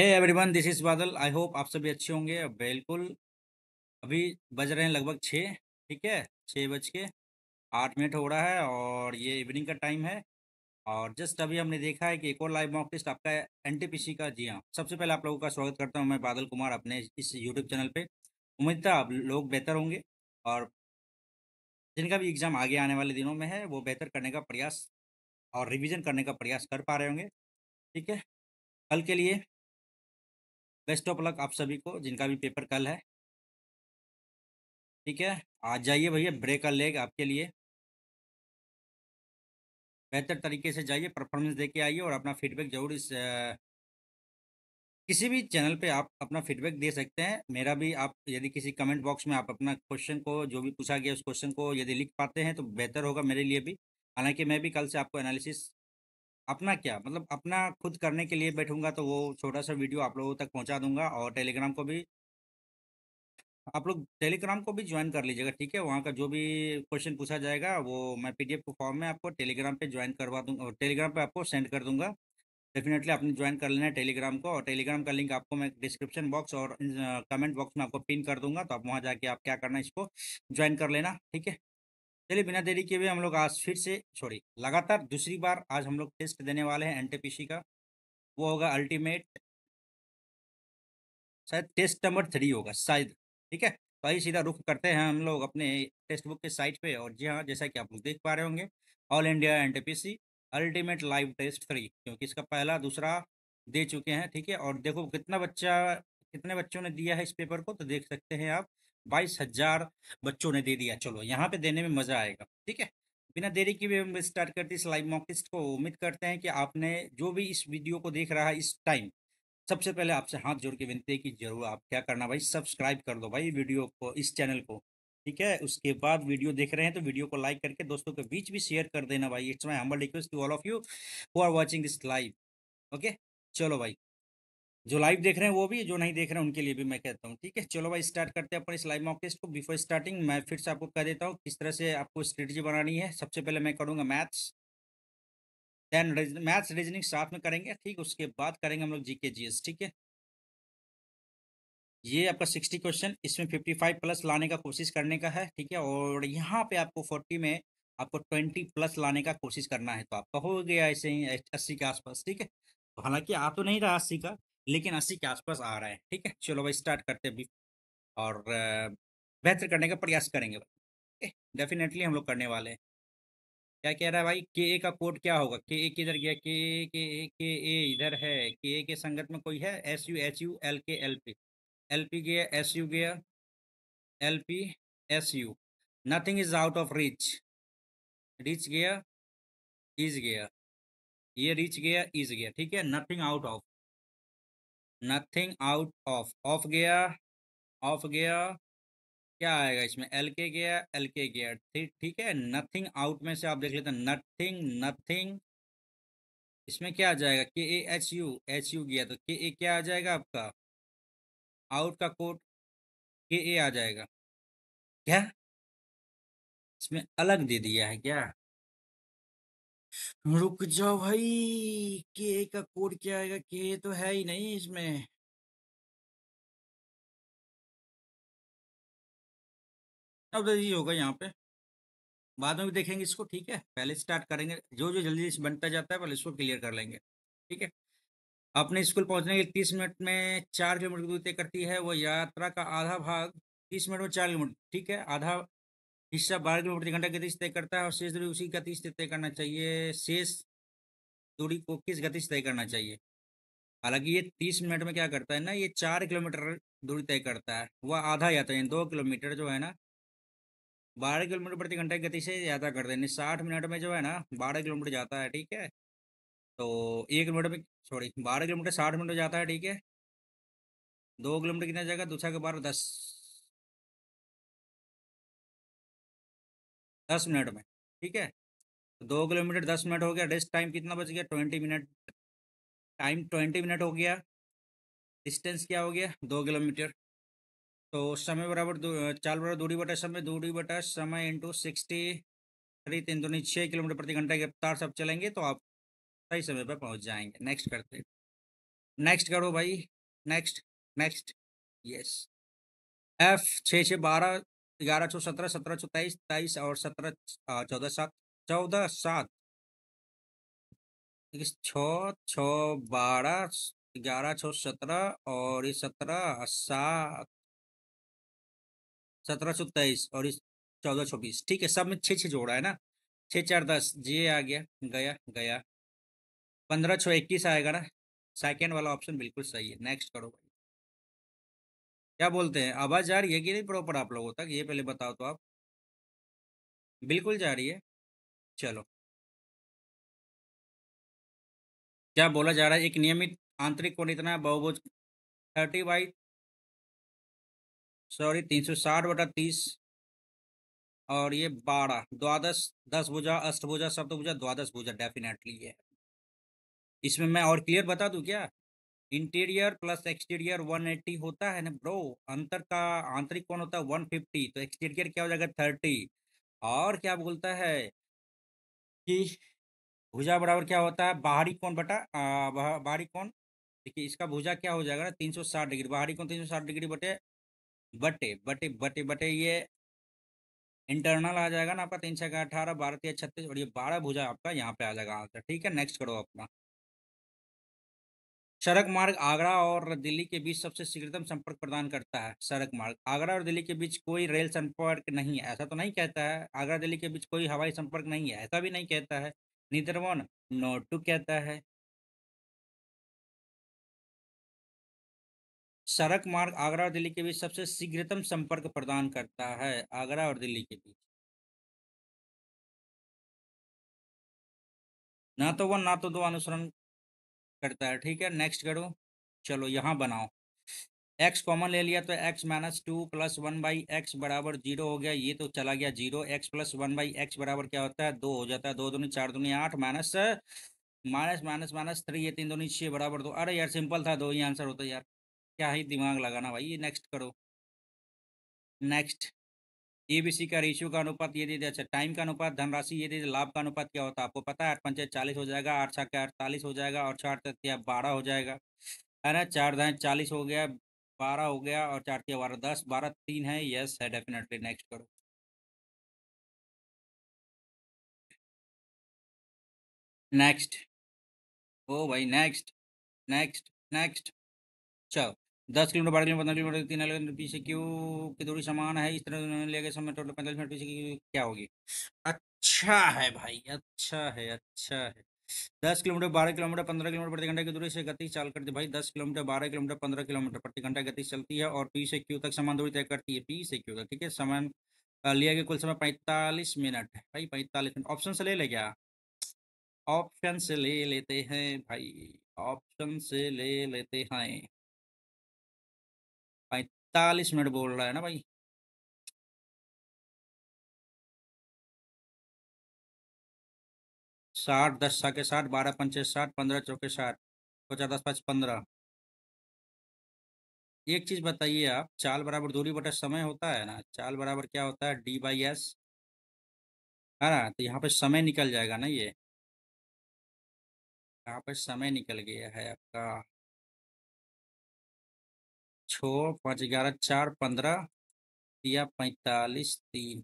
Hey everyone, this is बादल। I hope आप सभी अच्छे होंगे। बिल्कुल। अभी बज रहे हैं लगभग 6। ठीक है, 6:08 हो रहा है और ये इवनिंग का टाइम है। और जस्ट अभी हमने देखा है कि एक और लाइव मॉक टेस्ट आपका एनटीपीसी का। जी हाँ, सबसे पहले आप लोगों का स्वागत करता हूँ मैं बादल कुमार अपने इस यूट्यूब चैनल पे। उम्मीद है आप लोग बेहतर होंगे और जिनका भी एग्ज़ाम आगे आने वाले दिनों में है वो बेहतर करने का प्रयास और रिवीजन करने का प्रयास कर पा रहे होंगे। ठीक है, कल के लिए बेस्ट ऑफ लक आप सभी को जिनका भी पेपर कल है। ठीक है, आज जाइए भैया, ब्रेक अ लेग आपके लिए। बेहतर तरीके से जाइए, परफॉर्मेंस दे के आइए और अपना फीडबैक ज़रूर इस किसी भी चैनल पे आप अपना फीडबैक दे सकते हैं। मेरा भी आप यदि किसी कमेंट बॉक्स में आप अपना क्वेश्चन को जो भी पूछा गया उस क्वेश्चन को यदि लिख पाते हैं तो बेहतर होगा मेरे लिए भी। हालांकि मैं भी कल से आपको एनालिसिस अपना क्या मतलब अपना खुद करने के लिए बैठूंगा तो वो छोटा सा वीडियो आप लोगों तक पहुंचा दूंगा। और टेलीग्राम को भी आप लोग टेलीग्राम को भी ज्वाइन कर लीजिएगा। ठीक है, वहाँ का जो भी क्वेश्चन पूछा जाएगा वो मैं पीडीएफ के फॉर्म में आपको टेलीग्राम पे ज्वाइन करवा दूंगा और टेलीग्राम पे आपको सेंड कर दूंगा। डेफिनेटली आपने ज्वाइन कर लेना है टेलीग्राम को और टेलीग्राम का लिंक आपको मैं डिस्क्रिप्शन बॉक्स और कमेंट बॉक्स में आपको पिन कर दूंगा, तो आप वहाँ जाके आप क्या करना है इसको ज्वाइन कर लेना। ठीक है, चलिए बिना देरी किए हुए हम लोग आज फिर से छोड़िए लगातार दूसरी बार आज हम लोग टेस्ट देने वाले हैं एनटीपीसी का। वो होगा अल्टीमेट, शायद टेस्ट नंबर 3 होगा शायद। ठीक है, तो आइए सीधा रुख करते हैं हम लोग अपने टेक्स्ट बुक के साइट पे। और जी हाँ, जैसा कि आप लोग देख पा रहे होंगे, all India NTPC ultimate live test 3, क्योंकि इसका पहला दूसरा दे चुके हैं। ठीक है, और देखो कितने बच्चों ने दिया है इस पेपर को, तो देख सकते हैं आप 22,000 बच्चों ने दे दिया। चलो यहाँ पे देने में मज़ा आएगा। ठीक है, बिना देरी के हुए हम स्टार्ट करते हैं इस लाइव मॉक टेस्ट को। उम्मीद करते हैं कि आपने जो भी इस वीडियो को देख रहा है इस टाइम, सबसे पहले आपसे हाथ जोड़ के विनती है कि जरूर आप क्या करना भाई, सब्सक्राइब कर दो भाई वीडियो को, इस चैनल को। ठीक है, उसके बाद वीडियो देख रहे हैं तो वीडियो को लाइक करके दोस्तों के बीच भी शेयर कर देना भाई। It's my humble request to all of you who are watching this live. Okay, चलो भाई, जो लाइव देख रहे हैं वो भी, जो नहीं देख रहे हैं उनके लिए भी मैं कहता हूँ। ठीक है, चलो भाई स्टार्ट करते हैं अपन इस लाइव मॉक टेस्ट को। बिफोर स्टार्टिंग मैं फिर से आपको कह देता हूँ किस तरह से आपको स्ट्रेटजी बनानी है। सबसे पहले मैं करूँगा मैथ्स, देन मैथ्स रीजनिंग साथ में करेंगे। ठीक, उसके बाद करेंगे हम लोग जीके जीएस। ठीक है, ये आपका 60 क्वेश्चन, इसमें 55 प्लस लाने का कोशिश करने का है। ठीक है, और यहाँ पे आपको 40 में आपको 20 प्लस लाने का कोशिश करना है, तो आपका हो गया ऐसे ही 80 के आसपास। ठीक है, तो हालांकि आ तो नहीं रहा 80 का, लेकिन 80 के आसपास आ रहा है। ठीक है, चलो भाई स्टार्ट करते हैं अभी और बेहतर करने का प्रयास करेंगे भाई। डेफिनेटली हम लोग करने वाले हैं। क्या कह रहा है भाई, के ए का कोड क्या होगा? के ए किधर गया? के ए इधर है। के ए के संगत में कोई है? S U H U L के एल पी। एल पी गया, एस यू गया, L P S U. Nothing is out of reach. Reach गया, इज गया, ये रीच गया, इज गया। ठीक है, nothing out of, nothing out of गया, ऑफ गया। क्या आएगा इसमें? एल के गया, एल के गया। ठीक, ठीक है, नथिंग आउट में से आप देख लेते हैं, नथिंग नथिंग। इसमें क्या आ जाएगा? के A H U, H U गया तो के ए क्या आ जाएगा आपका? आउट का कोड के ए आ जाएगा। क्या इसमें अलग दे दिया है क्या? रुक जाओ भाई, के का कोड क्या आएगा? के तो है ही नहीं इसमें। अब तो ये होगा यहाँ पे, बाद में भी देखेंगे इसको। ठीक है, पहले स्टार्ट करेंगे, जो जो जल्दी से बनता जाता है पहले इसको क्लियर कर लेंगे। ठीक है, अपने स्कूल पहुंचने के 30 मिनट में 4 किलोमीटर की दूरी तय करती है वो यात्रा का आधा भाग। 30 मिनट में 4 किलोमीटर। ठीक है, आधा हिस्सा 12 किलोमीटर प्रति घंटा की गति से तय करता है और शेष दूरी उसी गति से तय करना चाहिए। शेष दूरी को किस गति से तय करना चाहिए? हालांकि ये 30 मिनट में क्या करता है ना, ये 4 किलोमीटर दूरी तय करता है, वह आधा यात्रा यानी 2 किलोमीटर जो है ना 12 किलोमीटर प्रति घंटे की गति से यात्रा करते हैं। 60 मिनट में जो है ना 12 किलोमीटर जाता है। ठीक है, तो 1 मिनट में, सॉरी 12 किलोमीटर 60 मिनट में जाता है। ठीक है, 2 किलोमीटर कितना जाएगा? दूसरा के 12, 10, 10 मिनट में। ठीक है, तो 2 किलोमीटर 10 मिनट हो गया। रेस्ट टाइम कितना बच गया? 20 मिनट। टाइम 20 मिनट हो गया। डिस्टेंस क्या हो गया? 2 किलोमीटर। तो समय बराबर चाल बराबर दूरी बटा समय, दूरी बटा समय इंटू 63, 3 दूनी 6 किलोमीटर प्रति घंटा की रफ्तार से आप चलेंगे तो आप सही समय पर पहुंच जाएंगे। नेक्स्ट करते हैं। नेक्स्ट करो भाई। नेक्स्ट। नेक्स्ट। यस। एफ 6 6 12, 11 6 17, 17 6 23, 23 और 17 14 7, 14 7, 6 6 12, 11 6 17 और ये 17 7, 17 6 23 और इस 14 24, ठीक है, सब में 6 6 जोड़ा है ना। 6 4 10, ये आ गया। गया गया। 15 6 21 आएगा ना। सेकेंड वाला ऑप्शन बिल्कुल सही है। नेक्स्ट करो भाई। क्या बोलते हैं, आवाज जा रही है कि नहीं प्रॉपर आप लोगों तक, ये पहले बताओ तो आप। बिल्कुल जा रही है। चलो। क्या बोला जा रहा है, एक नियमित आंतरिक कोण इतना है, बहुभुज 30 बाई, सॉरी 360/30, और ये 12 द्वादश, 10 भुजा, अष्टभुजा, सप्तभुजा, द्वादश भुजा डेफिनेटली है। इसमें मैं और क्लियर बता दूं क्या, इंटीरियर प्लस एक्सटीरियर 180 होता है ना ब्रो। अंतर का आंतरिक कोण होता है 150, तो एक्सटीरियर क्या हो जाएगा 30। और क्या बोलता है कि भुजा बराबर क्या होता है, बाहरी कोण बटा बाहरी कोण। देखिए इसका भुजा क्या हो जाएगा ना 360 डिग्री, बाहरी कोण 360 डिग्री बटे बटे बटे बटे बटे ये इंटरनल आ जाएगा ना आपका, 3 6 18, 12 3 36, और ये 12 भुजा आपका यहाँ पे आ जाएगा आंसर। ठीक है, नेक्स्ट करो अपना। सड़क मार्ग आगरा और दिल्ली के बीच सबसे शीघ्रतम संपर्क प्रदान करता है। सड़क मार्ग आगरा और दिल्ली के बीच कोई रेल संपर्क नहीं है, ऐसा तो नहीं कहता है। आगरा दिल्ली के बीच कोई हवाई संपर्क नहीं है, ऐसा भी नहीं कहता है। नीदर वन नोट टू कहता है। सड़क मार्ग आगरा और दिल्ली के बीच सबसे शीघ्रतम संपर्क प्रदान करता है, आगरा और दिल्ली के बीच। ना तो वन ना तो दो अनुसरण करता है। ठीक है, नेक्स्ट करो। चलो यहाँ बनाओ। एक्स कॉमन ले लिया तो x-2 + 1/x बराबर 0 हो गया, ये तो चला गया 0। x + 1/x बराबर क्या होता है, 2 हो जाता है। 2 दूनी 4 दूनी 8, माइनस माइनस माइनस माइनस 3, ये 3 दूनी 6 बराबर 2। अरे यार सिंपल था, दो ही आंसर होता यार, क्या ही दिमाग लगाना भाई। नेक्स्ट करो। नेक्स्ट। एबीसी का रेशियो का अनुपात ये दे दिया, अच्छा टाइम का अनुपात, धनराशि ये दे दिया, लाभ का अनुपात क्या होता है आपको पता है। 8 × 5 = 40 हो जाएगा, 8 × 6 = 48 हो जाएगा, और 4 × 3 = 12 हो जाएगा, है ना। 4 दाएं 40 हो गया, 12 हो गया, और 4 × 3 = 12, 10, 12 3 है, यस है डेफिनेटली। नेक्स्ट करो। नेक्स्ट। ओ भाई नेक्स्ट। नेक्स्ट। नेक्स्ट। चलो। 10 किलोमीटर, 12 किलोमीटर, 15 किलोमीटर, 3 पीछे क्यू की दूरी समान है, इस तरह लेके समय टोटल 45 मिनट पीछे की क्या होगी। अच्छा है भाई, अच्छा है, अच्छा है। 10 किलोमीटर, 12 किलोमीटर, 15 किलोमीटर प्रति घंटे की दूरी से गति चाल करती है भाई। 10 किलोमीटर, 12 किलोमीटर, 15 किलोमीटर प्रति घंटा गति चलती है, और पी से क्यू तक समान दूरी तय करती है। पी से क्यू तक, ठीक है। समान लिया गया कुल समय 45 मिनट है भाई, 45 मिनट। ऑप्शन से ले ले क्या, ऑप्शन से ले लेते हैं भाई, ऑप्शन से ले लेते हैं। 45 मिनट बोल रहा है ना भाई। 60, 10 × 7 = 60, 12 × 5 = 60, 15 × 4 = 60, 50 10 5 = 15। एक चीज बताइए आप, चाल बराबर दूरी बटा समय होता है ना, चाल बराबर क्या होता है, D/S, है ना। तो यहाँ पे समय निकल जाएगा ना, ये यहाँ पे समय निकल गया है आपका। 6 5 11 4 15 या 45 3।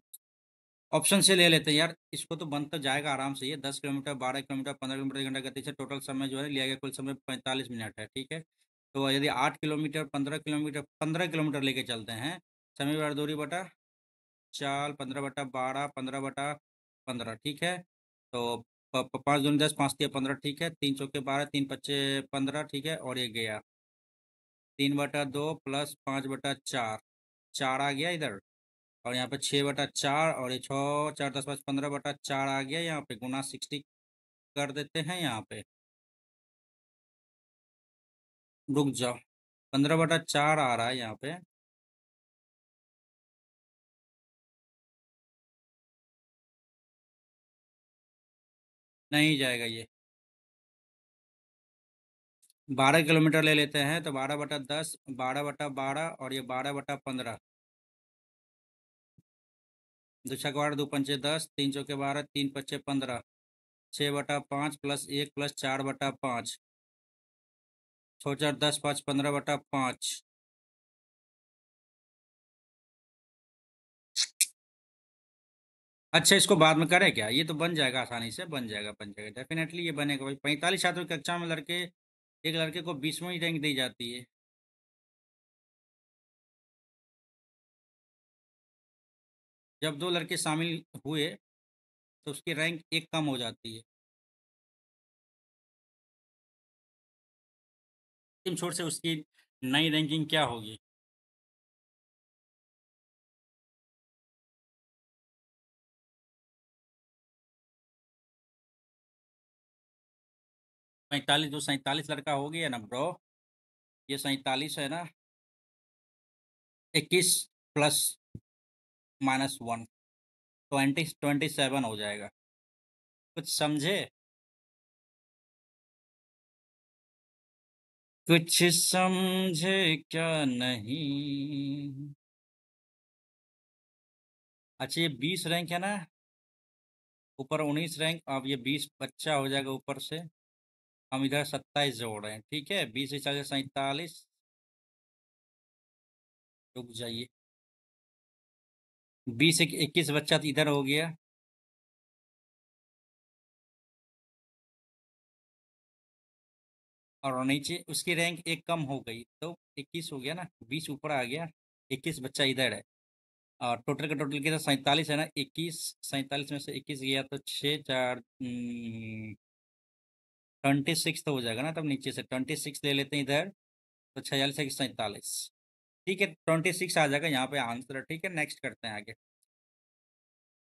ऑप्शन से ले लेते हैं यार, इसको तो बन तो जाएगा आराम से। ये 10 किलोमीटर, 12 किलोमीटर, 15 किलोमीटर घंटा गति से टोटल समय जो है लिया गया कुल समय 45 मिनट है, ठीक है। तो यदि 8 किलोमीटर, 15 किलोमीटर, 15 किलोमीटर लेके चलते हैं, समय बटा दूरी बटा चाल, 15/12, 15/15, ठीक है। तो 5 दूनी 10, 5 तिया 15, ठीक है। 3 चौके 12, 3 पच्चे 15, ठीक है। और ये गया 3/2 + 5/4, 4 आ गया इधर। और यहाँ पे 6/4, और ये 6 4 10 5 15/4 आ गया। यहाँ पे गुना 60 कर देते हैं यहाँ पे। रुक जाओ, 15/4 आ रहा है यहाँ पे। नहीं जाएगा ये। 12 किलोमीटर ले लेते हैं, तो 12/10, 12/12, और ये 12/15। 2 × 6 = 12, 2 × 5 = 10, 3 चौके 12, 3 पच्चे 15, 6/5 +1 + 4/5। सोचा 10 5 15/5। अच्छा, इसको बाद में करें क्या? ये तो बन जाएगा, आसानी से बन जाएगा, बन जाएगा, डेफिनेटली ये बनेगा भाई। 45 छात्रों की कक्षा में लड़के, एक लड़के को 20वीं रैंक दी जाती है। जब दो लड़के शामिल हुए तो उसकी रैंक एक कम हो जाती है। अंतिम छोर से उसकी नई रैंकिंग क्या होगी? 45, जो 47 लड़का हो गया ना ब्रो, ये 47 है ना, 21 प्लस -1, 27 हो जाएगा। कुछ समझे? कुछ समझे क्या नहीं? अच्छा, ये 20 रैंक है ना, ऊपर 19 रैंक, अब ये 20 बच्चा हो जाएगा ऊपर से। हम इधर 27 जोड़ रहे हैं, ठीक है, 20 से 40 47। रुक जाइए, 20 से 21 बच्चा तो इधर हो गया, और नीचे उसकी रैंक एक कम हो गई तो 21 हो गया ना, 20 ऊपर आ गया, 21 बच्चा इधर है। और टोटल का टोटल कितना, 47 है ना, 21, 47 में से 21 गया तो 6 4 26 तो हो जाएगा ना, तब नीचे से 26 ले लेते हैं इधर, तो 46 है कि 47। ठीक है, 26 आ जाएगा यहाँ पे आंसर। ठीक है, नेक्स्ट करते हैं आगे।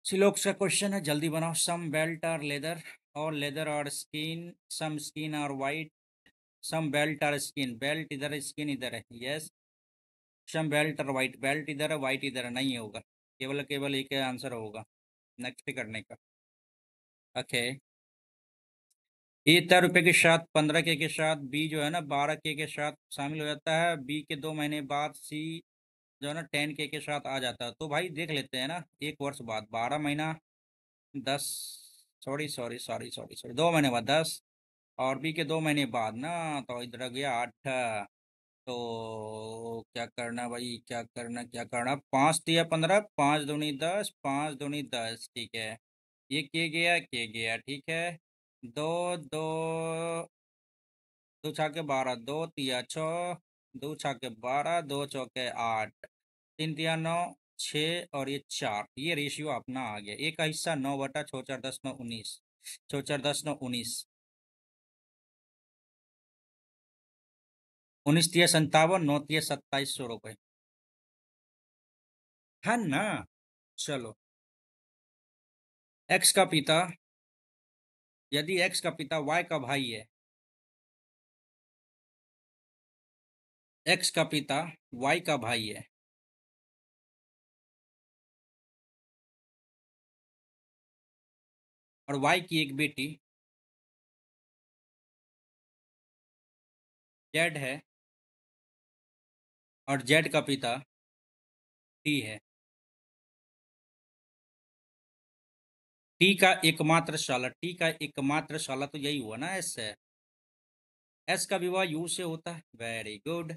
सिलोक्स का क्वेश्चन है, जल्दी बनाओ। सम बेल्ट और लेदर, और लेदर और स्किन, सम स्किन और वाइट, सम बेल्ट और स्किन, बेल्ट इधर है, स्किन इधर है, यस। सम बेल्ट और वाइट, बेल्ट इधर है, वाइट इधर है, नहीं होगा, केवल केवल एक आंसर होगा नेक्स्ट करने का। ओके, 70 रुपये के साथ 15 के साथ बी जो है ना 12 के साथ शामिल हो जाता है। बी के 2 महीने बाद सी जो है ना 10 के साथ आ जाता है। तो भाई देख लेते हैं ना, एक वर्ष बाद 12 महीना, 10, sorry sorry sorry sorry sorry, 2 महीने बाद 10, और बी के 2 महीने बाद ना, तो इधर आ गया 8। तो क्या करना भाई, क्या करना, क्या करना, 5 तिया 15, 5 दूनी 10, 5 दूनी 10, ठीक है, ये के गया, ठीक है। दो दो, 2 छाके 12, 2 तिया 6, 2 छाके 12, 2 चौके 8, 3 तिया 9, 6 और ये 4, ये रेशियो अपना आ गया। एक का हिस्सा 9/6 4 10 9 19, 6 4 10 9 19, 19 तिया 57, 9 तिया 2700 रुपये, है ना। चलो, एक्स का पिता, यदि एक्स का पिता वाई का भाई है, एक्स का पिता वाई का भाई है, और वाई की एक बेटी जेड है, और जेड का पिता टी है। टी का एकमात्र साला तो यही हुआ ना, एस है। एस का विवाह यू से होता है, वेरी गुड।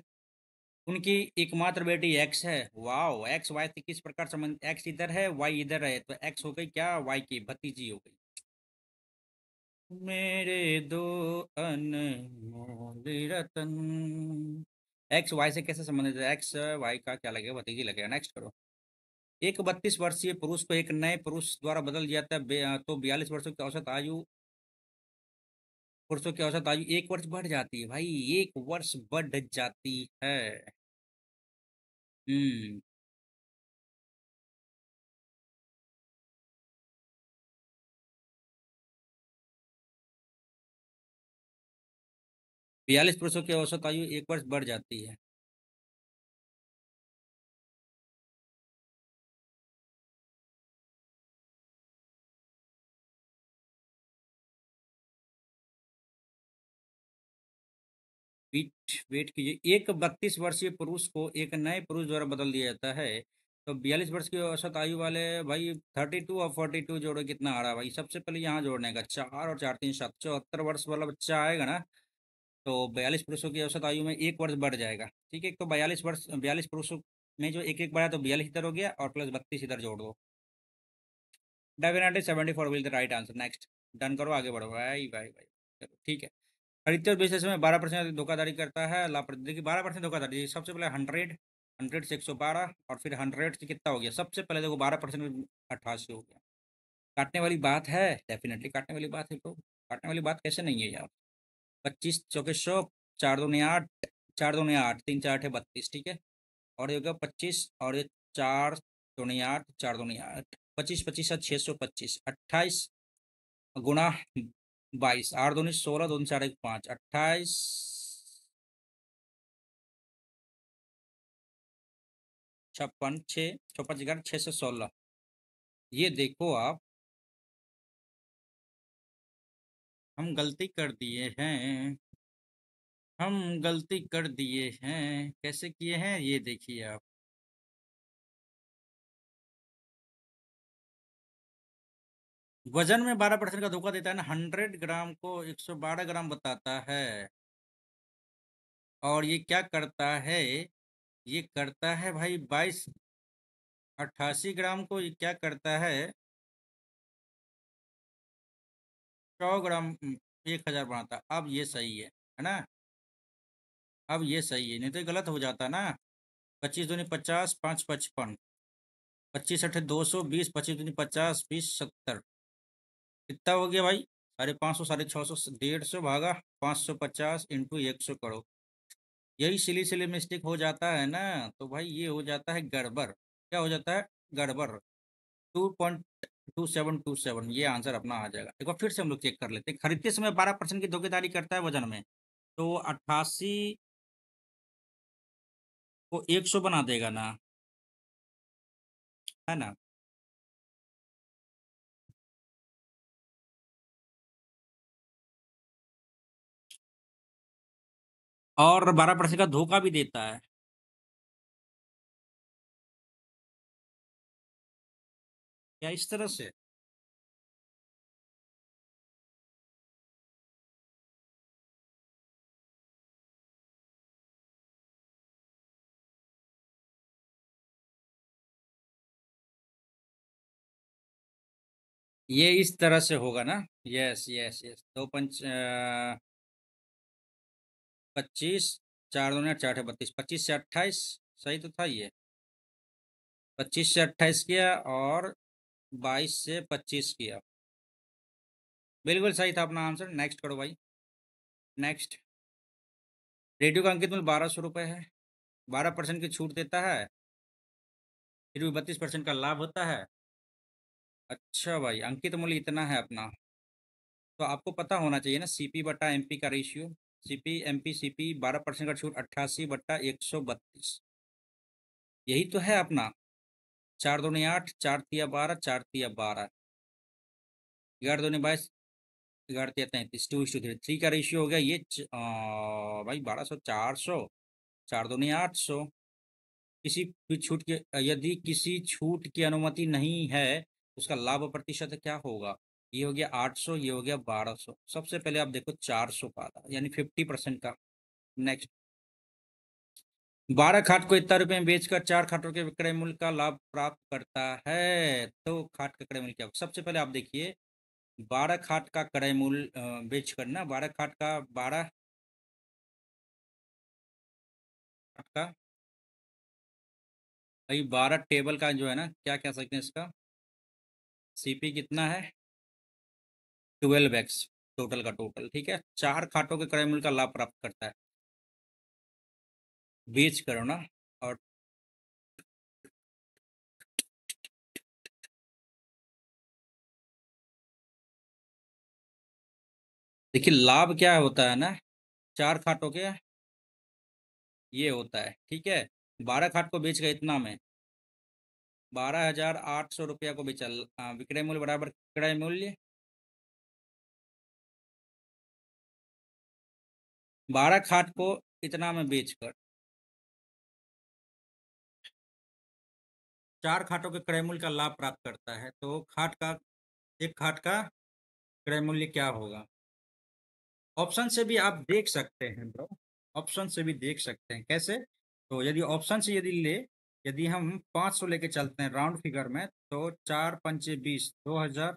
उनकी एकमात्र बेटी एक्स है, वाओ, एक्स वाई से किस प्रकार संबंधित, एक्स इधर है, वाई इधर है, तो एक्स हो गई क्या, वाई की भतीजी हो गई। मेरे दो अनमोल रतन, एक्स वाई से कैसे संबंधित है, एक्स वाई का क्या लगेगा, भतीजी लगेगा। नेक्स्ट करो। एक 32 वर्षीय पुरुष को एक नए पुरुष द्वारा बदल दिया जाता है, तो 42 वर्षों की औसत आयु, पुरुषों की औसत आयु 1 वर्ष बढ़ जाती है भाई, 1 वर्ष बढ़ जाती है। हम्म 42 पुरुषों की औसत आयु 1 वर्ष बढ़ जाती है। वेट वेट कीजिए, एक 32 वर्षीय पुरुष को एक नए पुरुष द्वारा बदल दिया जाता है, तो 42 वर्ष की औसत आयु वाले भाई, 32 और 42 जोड़ो, कितना आ रहा है भाई, सबसे पहले यहाँ जोड़ने का, 4 और 4 3 7, 74 वर्ष वाला बच्चा आएगा ना, तो 42 पुरुषों की औसत आयु में 1 वर्ष बढ़ जाएगा। ठीक है, तो 42 पुरुषों में जो एक एक बढ़ा तो 42 इधर हो गया और प्लस 32 इधर जोड़ दो। Definitely 74 will the right answer. Next. Done करो, आगे बढ़ो भाई भाई भाई। चलो ठीक है। खरीदते और बेचते समय 12% धोखाधड़ी करता है लाभ। देखिए 12% धोखाधड़ी, सबसे पहले 100 से 112 और फिर 100 से कितना हो गया, सबसे पहले देखो 12% 88 हो गया। काटने वाली बात है, डेफिनेटली काटने वाली बात है, तो काटने वाली बात कैसे नहीं है यार। 25 चौके 100, 4 दूनी 8, 4 दूनी 8, 3 4 8 32, ठीक है। और ये होगा 25 और ये 4 दूनी 8, 4 दूनी 8, 25 25 7 625, 28 गुणा 22, 8 दूनी 16, 2 4 1 5, 28 56 6 54 11 616। ये देखो आप, हम गलती कर दिए हैं, हम गलती कर दिए हैं, कैसे किए हैं ये देखिए आप। वजन में 12% का धोखा देता है ना, 100 ग्राम को 112 ग्राम बताता है। और ये क्या करता है, ये करता है भाई 88 ग्राम को ये क्या करता है, 100 ग्राम 1000 बनाता। अब ये सही है ना। अब ये सही है, नहीं तो ये गलत हो जाता ना। 25 दूनी 50, 5 55, 25 8 200, 20, 25 दूनी 50, 20 70। कितना हो गया भाई, 550, 650, 150 भागा 550 इंटू 100 करो। यही सिली सिली मिस्टेक हो जाता है ना। तो भाई ये हो जाता है गड़बड़। क्या हो जाता है, गड़बड़। 2.2727, ये आंसर अपना आ जाएगा। एक बार फिर से हम लोग चेक कर लेते हैं। खरीदते समय 12% की धोखेधारी करता है वजन में, तो 88 को 100 बना देगा ना, है ना। और 12% का धोखा भी देता है। क्या इस तरह से। ये इस तरह से होगा ना। यस यस यस, 25, 4 दूनी 8, 4 8 32, 25 से 28, सही तो था ये। 25 से 28 किया और 22 से 25 किया। बिल्कुल सही था अपना आंसर। नेक्स्ट करो भाई। नेक्स्ट। रेडियो का अंकित मूल्य 1200 रुपये है, 12% की छूट देता है, फिर भी 32% का लाभ होता है। अच्छा भाई, अंकित मूल्य इतना है अपना, तो आपको पता होना चाहिए ना सीपी बटा एमपी का रेशियो। सीपी एमपी सीपी 12% का छूट 88/132, यही तो है अपना। 4 दूनी 8, 4 तिया 12, 4 तिया 12, 11 दूनी 22, 11 तिया 33, 2:3, 3 का रेशियो हो गया ये। भाई 1200, 400, 4 दूनी 800। किसी भी छूट के, यदि किसी छूट की अनुमति नहीं है तो उसका लाभ प्रतिशत क्या होगा। ये हो गया 800, ये हो गया 1200। सबसे पहले आप देखो 400 का था, यानी 50% का। नेक्स्ट। 12 खाट को इतना रुपए में बेचकर 4 खाटों के विक्रय मूल्य का लाभ प्राप्त करता है, तो खाट का क्रय मूल्य क्या होगा। सबसे पहले आप देखिए, 12 खाट का क्रय मूल्य बेच कर ना, 12 खाट का, 12 खाट का भाई, 12 टेबल का जो है ना, क्या कह सकते हैं इसका, सीपी कितना है, 12x टोटल का टोटल, ठीक है। 4 खाटों के क्रय मूल्य का लाभ प्राप्त करता है, बेच करो ना। और देखिए लाभ क्या होता है ना, 4 खाटों के ये होता है, ठीक है। 12 खाट को बेच गए इतना में, 12,800 रुपया को बेचा। विक्रय मूल्य बराबर क्रय मूल्य, 12 खाट को इतना में बेचकर 4 खाटों के क्रय मूल्य का लाभ प्राप्त करता है, तो खाट का, एक खाट का क्रय मूल्य क्या होगा। ऑप्शन से भी आप देख सकते हैं ब्रो, ऑप्शन से भी देख सकते हैं। कैसे? तो यदि ऑप्शन से यदि हम 500 लेके चलते हैं राउंड फिगर में, तो 4 पंचे 20, 2000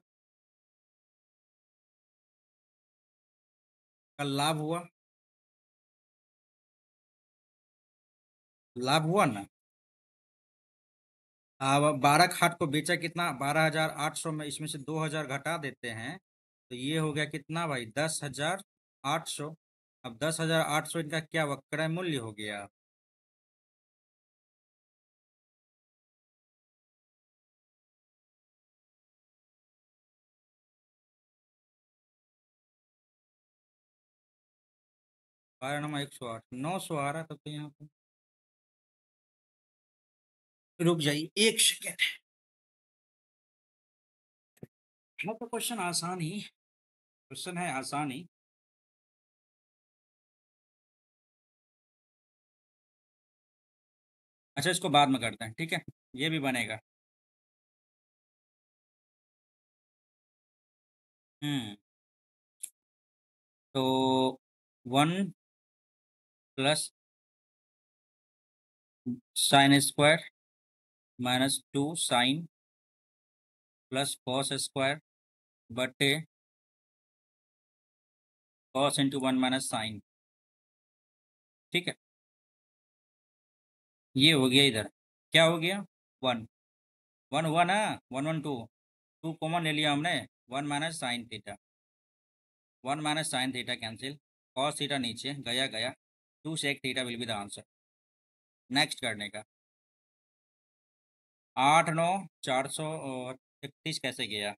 का लाभ हुआ। लाभ हुआ ना। अब 12 खाट को बेचा कितना? 12,800 में इसमें से 2,000 घटा देते हैं, तो ये हो गया कितना भाई? 10,800। अब 10,800 इनका क्या वक्रय मूल्य हो गया? बारह नमा 108, 900 आ रहा था तो यहाँ पे। रुक जाइए एक सेकेंड। हाँ तो क्वेश्चन आसान ही, क्वेश्चन है आसान ही। अच्छा इसको बाद में करते हैं, ठीक है, ये भी बनेगा। हम्म। तो 1 plus sine square -2 sine plus cos square बटे कॉस इंटू 1 - साइन। ठीक है, ये हो गया इधर। क्या हो गया? 1 1 हुआ ना। 1 1 2, 2 कॉमन ले लिया हमने। 1 - sine theta, 1 - sine theta cancel. Cos theta नीचे गया गया। 2 sec theta will be the answer. Next करने का। 8 9 431 कैसे गया?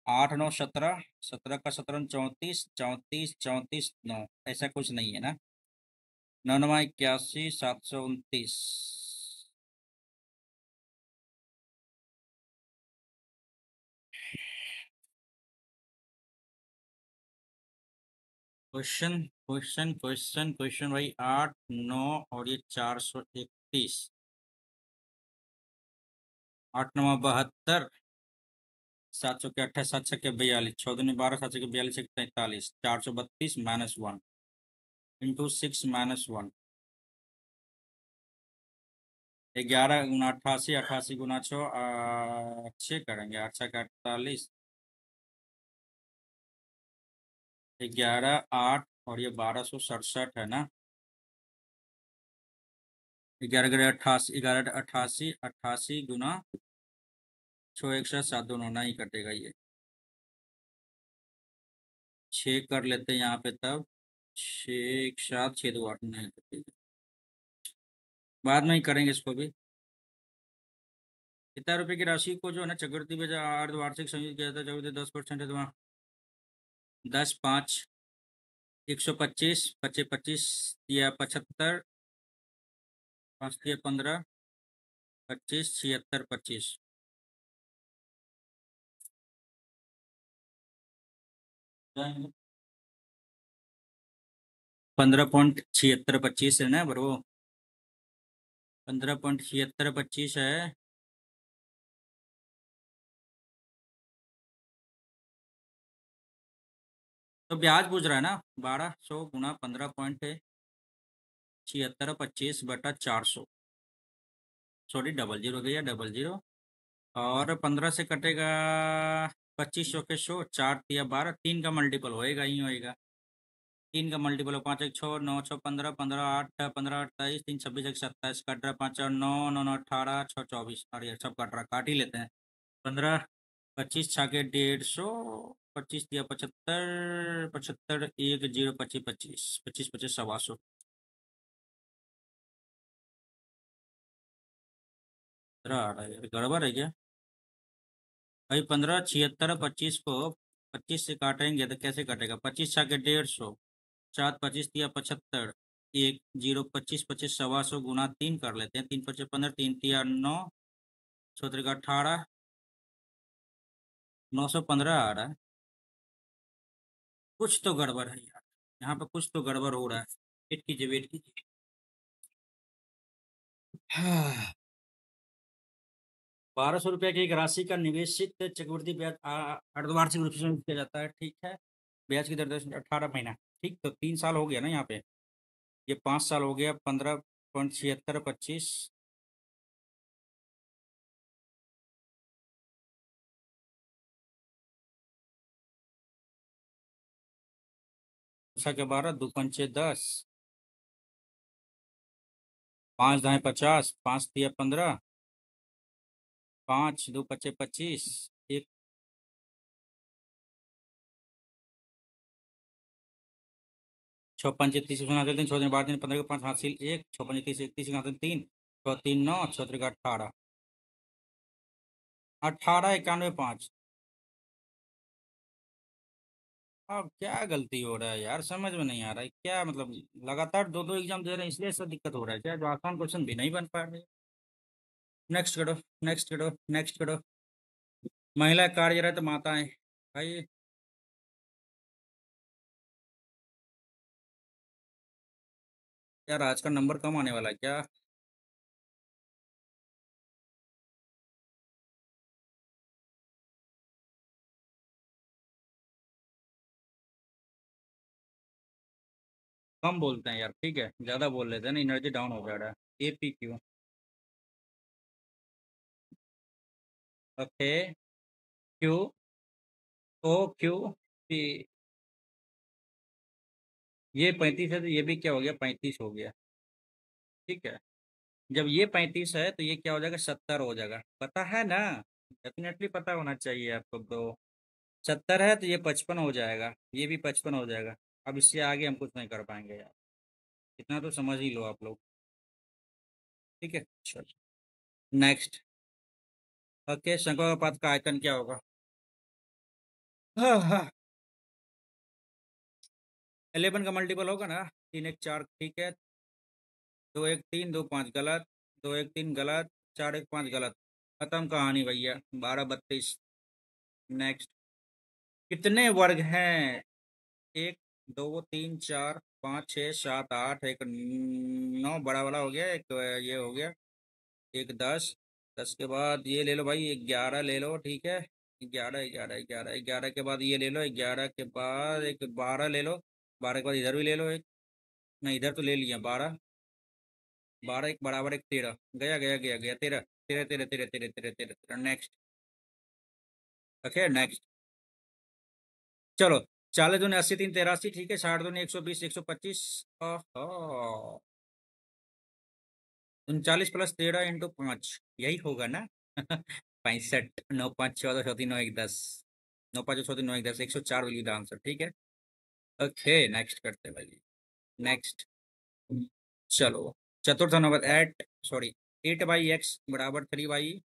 8 9 17, 17 का 17 34, 34 9, ऐसा कुछ नहीं है ना। 9 9 81, 729। क्वेश्चन क्वेश्चन क्वेश्चन क्वेश्चन भाई, 8 9 और ये 431। 8 9 72, 700 के 28, 7 6 के 42, 6 दूनी 12, 7 6 के 42, 1 43, 432 - 1 इंटू 6 - 1। 11 × 88, 88 × 6, 6 करेंगे। 8 6 के 48, 11 8 और ये 1267 है ना। 11 × 88, 11 × 88, 88 × 6 × 1 7 दोनों ना ही कटेगा ये। 6 कर लेते हैं यहाँ पे तब। 6 1 7 6 2 8 नहीं कटेगा। बाद में ही करेंगे इसको भी। कितना रुपए की राशि को जो है ना चक्रवृद्धि ब्याज अर्धवार्षिक संयुक्त किया जाता है? चक्रवृद्धि 10% है तो वहाँ 10 5 125, 25 25 या 75, 5 या 15, 25 76 25। 15.7625 है ना ब्रो। 15.7625 है। तो ब्याज पूछ रहा है ना। 1200 × 15.7625 बटा 400। सॉरी, डबल जीरो गया, डबल जीरो। और 15 से कटेगा 2500 के 100, 4 × 12, 3 का मल्टीपल होएगा ही होएगा। 3 का मल्टीपल हो, 5 1 6 9 6 15, 15 8 15 28, 3 26 1 27, कट रहा 5 और 9 9 9 18, 6 24, और ये सब कट रहा, काट ही लेते हैं। 15 25 छः के 150, 25 दिया 75, 75 1 0 25 25 25 25 125। आ रहा है, गड़बड़ है क्या भाई? 15 76 25 को 25 से काटेंगे तो कैसे कटेगा? 25 छः के 150, 4 25 दिया 75, 1 0 25 25 125 गुना 3 कर लेते हैं। 3 25 15, 3 तिया 9, 16 का 18, 915 आ रहा है। कुछ तो गड़बड़ है यार, यहाँ पे कुछ तो गड़बड़ हो रहा है। वेट कीजिए, वेट कीजिए। हाँ। 1200 रुपये की एक राशि का निवेशित चक्रवृद्धि ब्याज अर्धवार्षिक रूप से किया जाता है, ठीक है। ब्याज की दर 18 महीना। ठीक, तो 3 साल हो गया ना यहाँ पे। ये 5 साल हो गया, 15.76 25। के 12, 2 पंचे 10, 5 दाएँ 50, 5 तिया 15, 5 2 पच्चे 25, एक 6 पंचे 30, 6 दिन 12 दिन 15 के 5 हासिल 1, 6 पंचे 30, 31 3 9, 6 3 18, 18 91 5। अब क्या गलती हो रहा है यार, समझ में नहीं आ रहा है क्या मतलब। लगातार दो दो एग्जाम दे रहे हैं इसलिए ऐसा दिक्कत हो रहा है क्या, जो आसान क्वेश्चन भी नहीं बन पा रहे। नेक्स्ट करो, नेक्स्ट करो, नेक्स्ट करो। महिला कार्यरत माताएं भाई। यार आज का नंबर कम आने वाला है क्या। कम बोलते हैं यार, ठीक है, ज्यादा बोल लेते हैं ना, एनर्जी डाउन हो जा रहा है। APQ। ओके। क्यू। OQ। ये 35 है तो ये भी क्या हो गया, 35 हो गया। ठीक है। जब ये 35 है तो ये क्या हो जाएगा, 70 हो जाएगा, पता है ना। डेफिनेटली पता होना चाहिए आपको तो। 70 है तो ये 55 हो जाएगा, ये भी 55 हो जाएगा। अब इससे आगे हम कुछ नहीं कर पाएंगे यार। इतना तो समझ ही लो आप लोग। ठीक है, चलो। नेक्स्ट। ओके, शंकुपात का आयतन क्या होगा। हाँ हाँ। 11 का मल्टीपल होगा ना। 3 1 4, ठीक है। 2 1 3 2 5 गलत। 2 1 3 गलत। 4 1 5 गलत। खत्म कहानी भैया, 12 32। नेक्स्ट। कितने वर्ग हैं। 1 2 3 4 5 6 7 8, एक 9 बड़ा वाला हो गया, एक ये हो गया, एक 10। 10 के बाद ये ले लो भाई, 11 ले लो, ठीक है। 11 11 11 11 के बाद ये ले लो, 11 के बाद एक 12 ले लो। 12 के बाद इधर भी ले लो एक। नहीं, इधर तो ले लिया 12। 12 एक बराबर एक 13। गया गया गया गया 13। 13 13 13 13 13 13। नेक्स्ट। Okay, next. चलो। 40 दूनी 80 3 83, ठीक है। 60 दूनी 120 125। 39 + 13 × 5 यही होगा ना। 65। 9 5 14 34 9 1 10। 9 5 14 9 1 10, 104 विल बी द आंसर, ठीक है। ओके, नेक्स्ट करते हैं भाई। नेक्स्ट। चलो। चतुर्थ नंबर 8, सॉरी, 8/x बराबर 3/।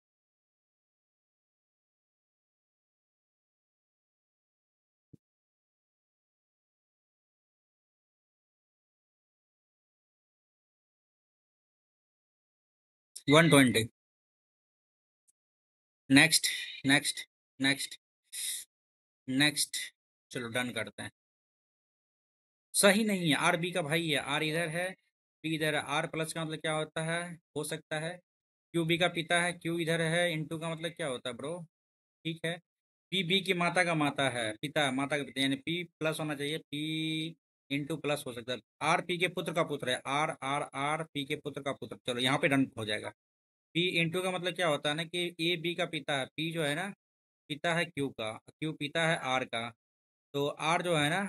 120। नेक्स्ट। नेक्स्ट। नेक्स्ट। नेक्स्ट। चलो डन करते हैं। सही नहीं है, RB का भाई है, R इधर है, P इधर है। R प्लस का मतलब क्या होता है, हो सकता है। QB का पिता है, Q इधर है, इंटू का मतलब क्या होता है ब्रो। ठीक है। PB की माता का माता है, पिता माता का पिता, यानी P प्लस होना चाहिए, P इंटू प्लस हो सकता है। RP के पुत्र का पुत्र है, RP के पुत्र का पुत्र, चलो यहाँ पे डन हो जाएगा। P इंटू का मतलब क्या होता है ना कि AB का पिता है, P जो है ना पिता है Q का, Q पिता है R का। तो R जो है ना,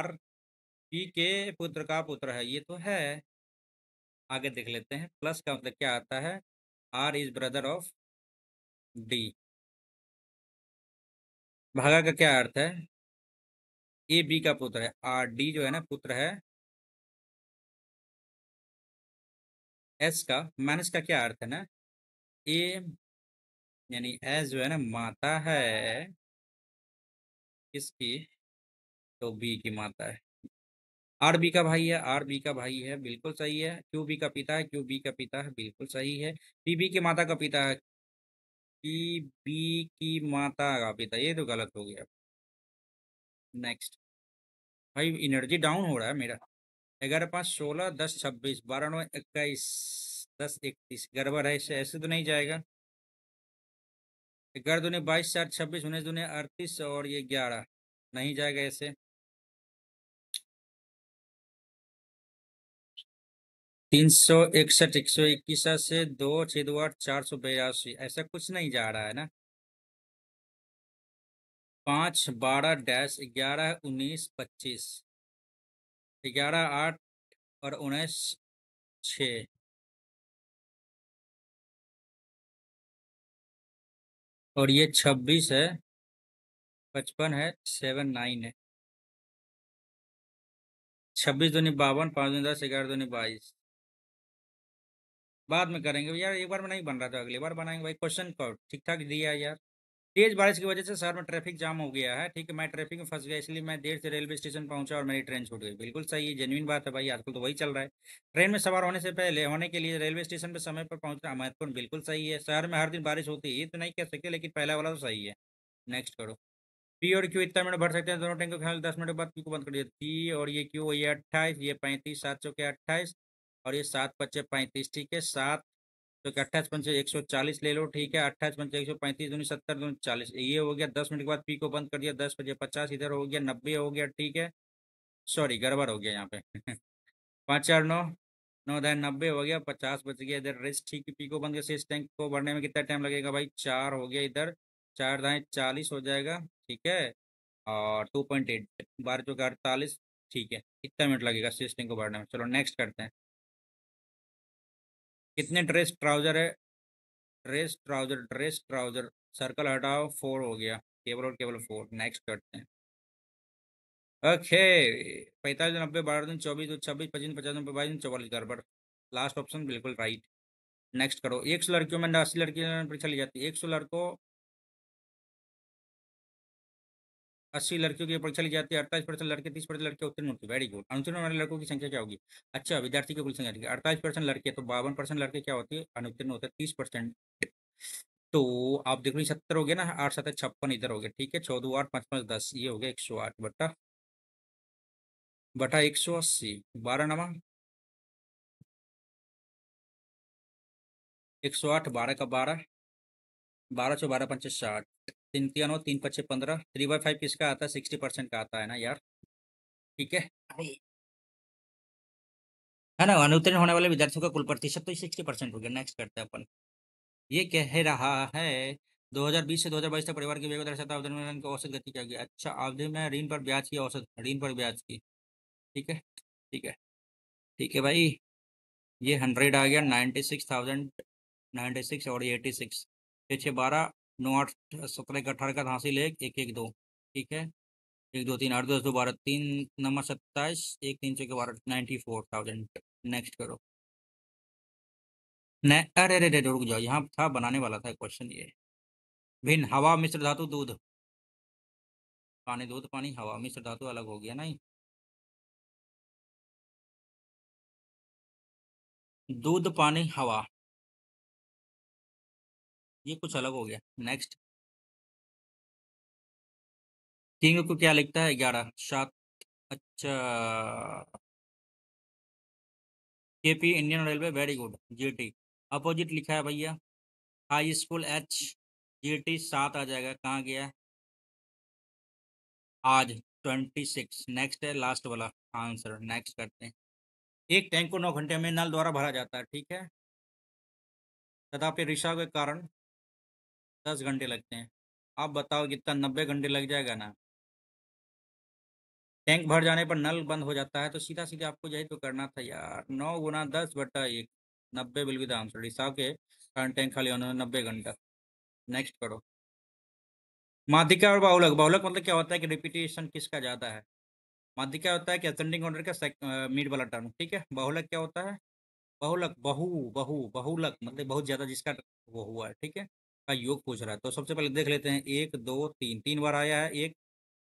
R P के पुत्र का पुत्र है, ये तो है। आगे देख लेते हैं, प्लस का मतलब क्या आता है। R is brother of D। भागा का क्या अर्थ है। AB का पुत्र है, RD जो है ना पुत्र है। S का माइनस का क्या अर्थ है ना। A यानी S जो है ना माता है किसकी, तो B की माता है। RB का भाई है, RB का भाई है, बिल्कुल सही है। QB का पिता है, QB का पिता है, बिल्कुल सही है। PB की माता का पिता है, PB की माता का पिता, ये तो गलत हो गया। नेक्स्ट। भाई एनर्जी डाउन हो रहा है मेरा। 11 5 16, 10 26, 12 9 21, 10 31, गड़बड़ है, ऐसे ऐसे तो नहीं जाएगा। 11 दूनी 22 4 26, 19 दूनी 38 और ये 11, नहीं जाएगा ऐसे। 361, 121 से 2, 6 2 8, 482, ऐसा कुछ नहीं जा रहा है ना। 5 12-11 19 25, 11 8 और 19 6, और ये 26 है, 55 है, 7 9 है। 26 दूनी 52, 5 दूनी 10, 11 दूनी 22। बाद में करेंगे यार, एक बार में नहीं बन रहा था, अगली बार बनाएंगे भाई। क्वेश्चन को ठीक ठाक दिया है यार। तेज बारिश की वजह से शहर में ट्रैफिक जाम हो गया है, ठीक है। मैं ट्रैफिक में फंस गया, इसलिए मैं देर से रेलवे स्टेशन पहुंचा और मेरी ट्रेन छूट गई। बिल्कुल सही है, जेन्युइन बात है भाई, आजकल तो वही चल रहा है। ट्रेन में सवार होने से पहले होने के लिए रेलवे स्टेशन पर समय पर पहुंचना महत्वपूर्ण, बिल्कुल सही है। शहर में हर दिन बारिश होती है, ये तो नहीं कह सकते, लेकिन पहला वाला तो सही है। नेक्स्ट करो। पी और क्यू इतना मिनट भर सकते हैं, दोनों टैंक को ख्याल 10 मिनट बाद पी को बंद कर दिया। पी और ये क्यू, ये 28, ये 35, 7 चौके 28, और ये 7 पच्चे 35, ठीक है। 7 तो 28 पंचे 140 ले लो, ठीक है। 28 पंचे 135, दूनी 70, दूनी 40, ये हो गया। 10 मिनट के बाद पी को बंद कर दिया। 10 बजे 50, इधर हो गया 90 हो गया, ठीक है। सॉरी गड़बड़ हो गया यहाँ पे 5 4 9, 9 10 90 हो गया। 50 बच गया इधर रेस्ट, ठीक है। पी को बंद कर, शेष टैंक को भरने में कितना टाइम लगेगा भाई? 4 हो गया इधर, 4 दाएँ 40 हो जाएगा, ठीक है। और 2.8, 12 चौके 48, ठीक है। कितना मिनट लगेगा शेष टैंक को भरने में? चलो नेक्स्ट करते हैं। कितने ड्रेस ट्राउजर है? ड्रेस ट्राउजर सर्कल हटाओ, 4 हो गया, केवल और केवल 4। नेक्स्ट करते हैं। ओके। 45 90 12 दिन 24 26 25 50 90 22 44, गड़बड़। लास्ट ऑप्शन बिल्कुल राइट। नेक्स्ट करो। 100 लड़कियों में 80 लड़कियों में परीक्षा ली जाती है। 100 लड़कों 80 लड़कियों की परीक्षा ली जाती है। 48% लड़के, 30% लड़के उत्तीर्ण होते हैं। Very good. अनुत्तीर्ण वाले लड़कों की संख्या क्या होगी? अच्छा, विद्यार्थी की कुल संख्या, ठीक है। 48% लड़के, तो 52% लड़के क्या होती है? अनुत्तीर्ण होते हैं, 30%। तो आप देख लो 70 हो गया ना, 8 7 56 इधर हो गया, ठीक है। 14 8 5 5 10, ये हो गया 108 बटा 180। 12 नमा 108, 12 का 12, 12 × 12 = 60, 3 3 9 3 5 6 15। 3/5 किसका आता है? 60% का आता है ना यार, ठीक है। अरे, है ना, अनुत्तीर्ण होने वाले विद्यार्थियों का कुल प्रतिशत तो 60% हो गया। नेक्स्ट करते हैं अपन। ये कह रहा है 2020 से 2022 तक परिवार की व्यय को दर्शाता है। आवेदन में की औसत गति क्या होगी? अच्छा, आवेदन में ऋण पर ब्याज की औसत, ऋण पर ब्याज की, ठीक है। ठीक है, ठीक है भाई। ये 100 आ गया, 96,000, 96 और ये 86। 6 6 12, 9 8 17 18 का हासिल, 1 1 1 2, ठीक है। 1 2 3 8 10 2 12, 3 9 27, 1 3 6 12, 94,000। नेक्स्ट करो। न अरे अरे अरे, रुक जाओ, यहाँ था बनाने वाला था क्वेश्चन ये। भिन्न हवा मिश्र धातु दूध, पानी दूध पानी हवा मिश्र धातु अलग हो गया नहीं। दूध पानी हवा, ये कुछ अलग हो गया। नेक्स्ट। किंग को क्या लिखता है? 11 7। अच्छा, KP Indian railway, very good. GT opposite लिखा है भैया। हाई स्कूल एच, जीटी 7 आ जाएगा, कहाँ गया? आज 26। नेक्स्ट है लास्ट वाला आंसर। नेक्स्ट करते हैं। एक टैंक को 9 घंटे में नल द्वारा भरा जाता है, ठीक है। तथापि रिसाव के कारण 10 घंटे लगते हैं। आप बताओ कितना? 90 घंटे लग जाएगा ना। टैंक भर जाने पर नल बंद हो जाता है, तो सीधा सीधा आपको यही तो करना था यार। 9 × 10 / 1, 90 विल बी द आंसर। रिसाव के कारण टैंक खाली होने में 90 घंटा। नेक्स्ट करो। माध्यिका और बहुलक, बहुलक मतलब क्या होता है कि रिपीटेशन किसका ज़्यादा है। माध्यिका होता है कि असेंडिंग ऑर्डर का मिड वाला टर्म, ठीक है। बहुलक क्या होता है? बहुलक, बहुलक मतलब बहुत ज्यादा जिसका वो हुआ है, ठीक है, का योग पूछ रहा है। तो सबसे पहले देख लेते हैं। 1 2 3, 3 बार आया है। एक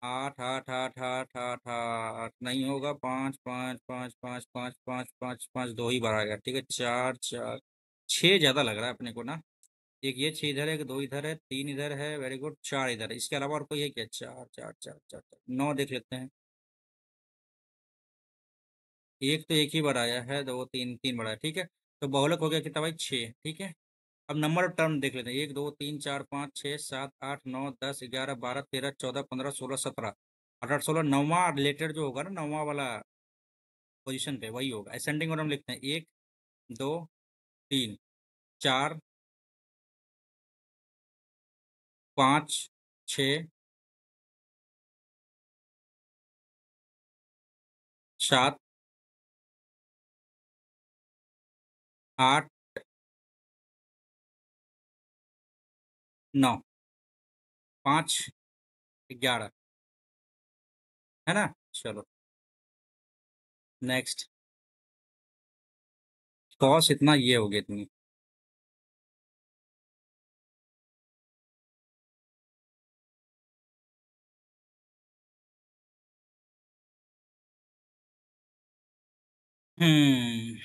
8 8 8 8 8 8 नहीं होगा। 5 5 5 5 5 5 5 5 2 ही बार आएगा, ठीक है। 4 4 6 ज्यादा लग रहा है अपने को ना। एक ये 6 इधर है, एक 2 इधर है, 3 इधर है, वेरी गुड। 4 इधर है, इसके अलावा और कोई है क्या? 4 4 4 4 9 देख लेते हैं। एक तो एक ही बार आया है, 2 3 3 बार आया, ठीक है। तो बहुलक हो गया कितना भाई? 6, ठीक है। अब नंबर ऑफ टर्म देख लेते हैं। 1 2 3 4 5 6 7 8 9 10 11 12 13 14 15 16 17 18 16, नौवां रिलेटेड जो होगा ना, नौवां वाला पोजीशन पे वही होगा। असेंडिंग ऑर्डर में लिखते हैं। एक 2 3 4 5 6 7 8 9 5 11 है ना। चलो नेक्स्ट। कॉस इतना ये हो गया इतनी। हम्म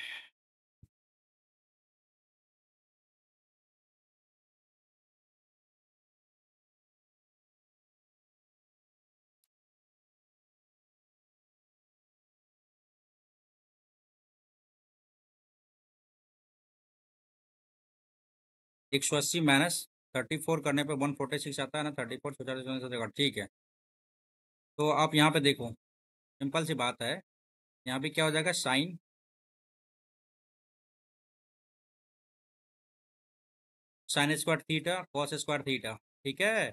180 माइनस 34 करने पे 146 आता है ना। 34 ठीक है। तो आप यहाँ पे देखो, सिंपल सी बात है। यहाँ पे क्या हो जाएगा, sine sine square theta cos square theta, ठीक है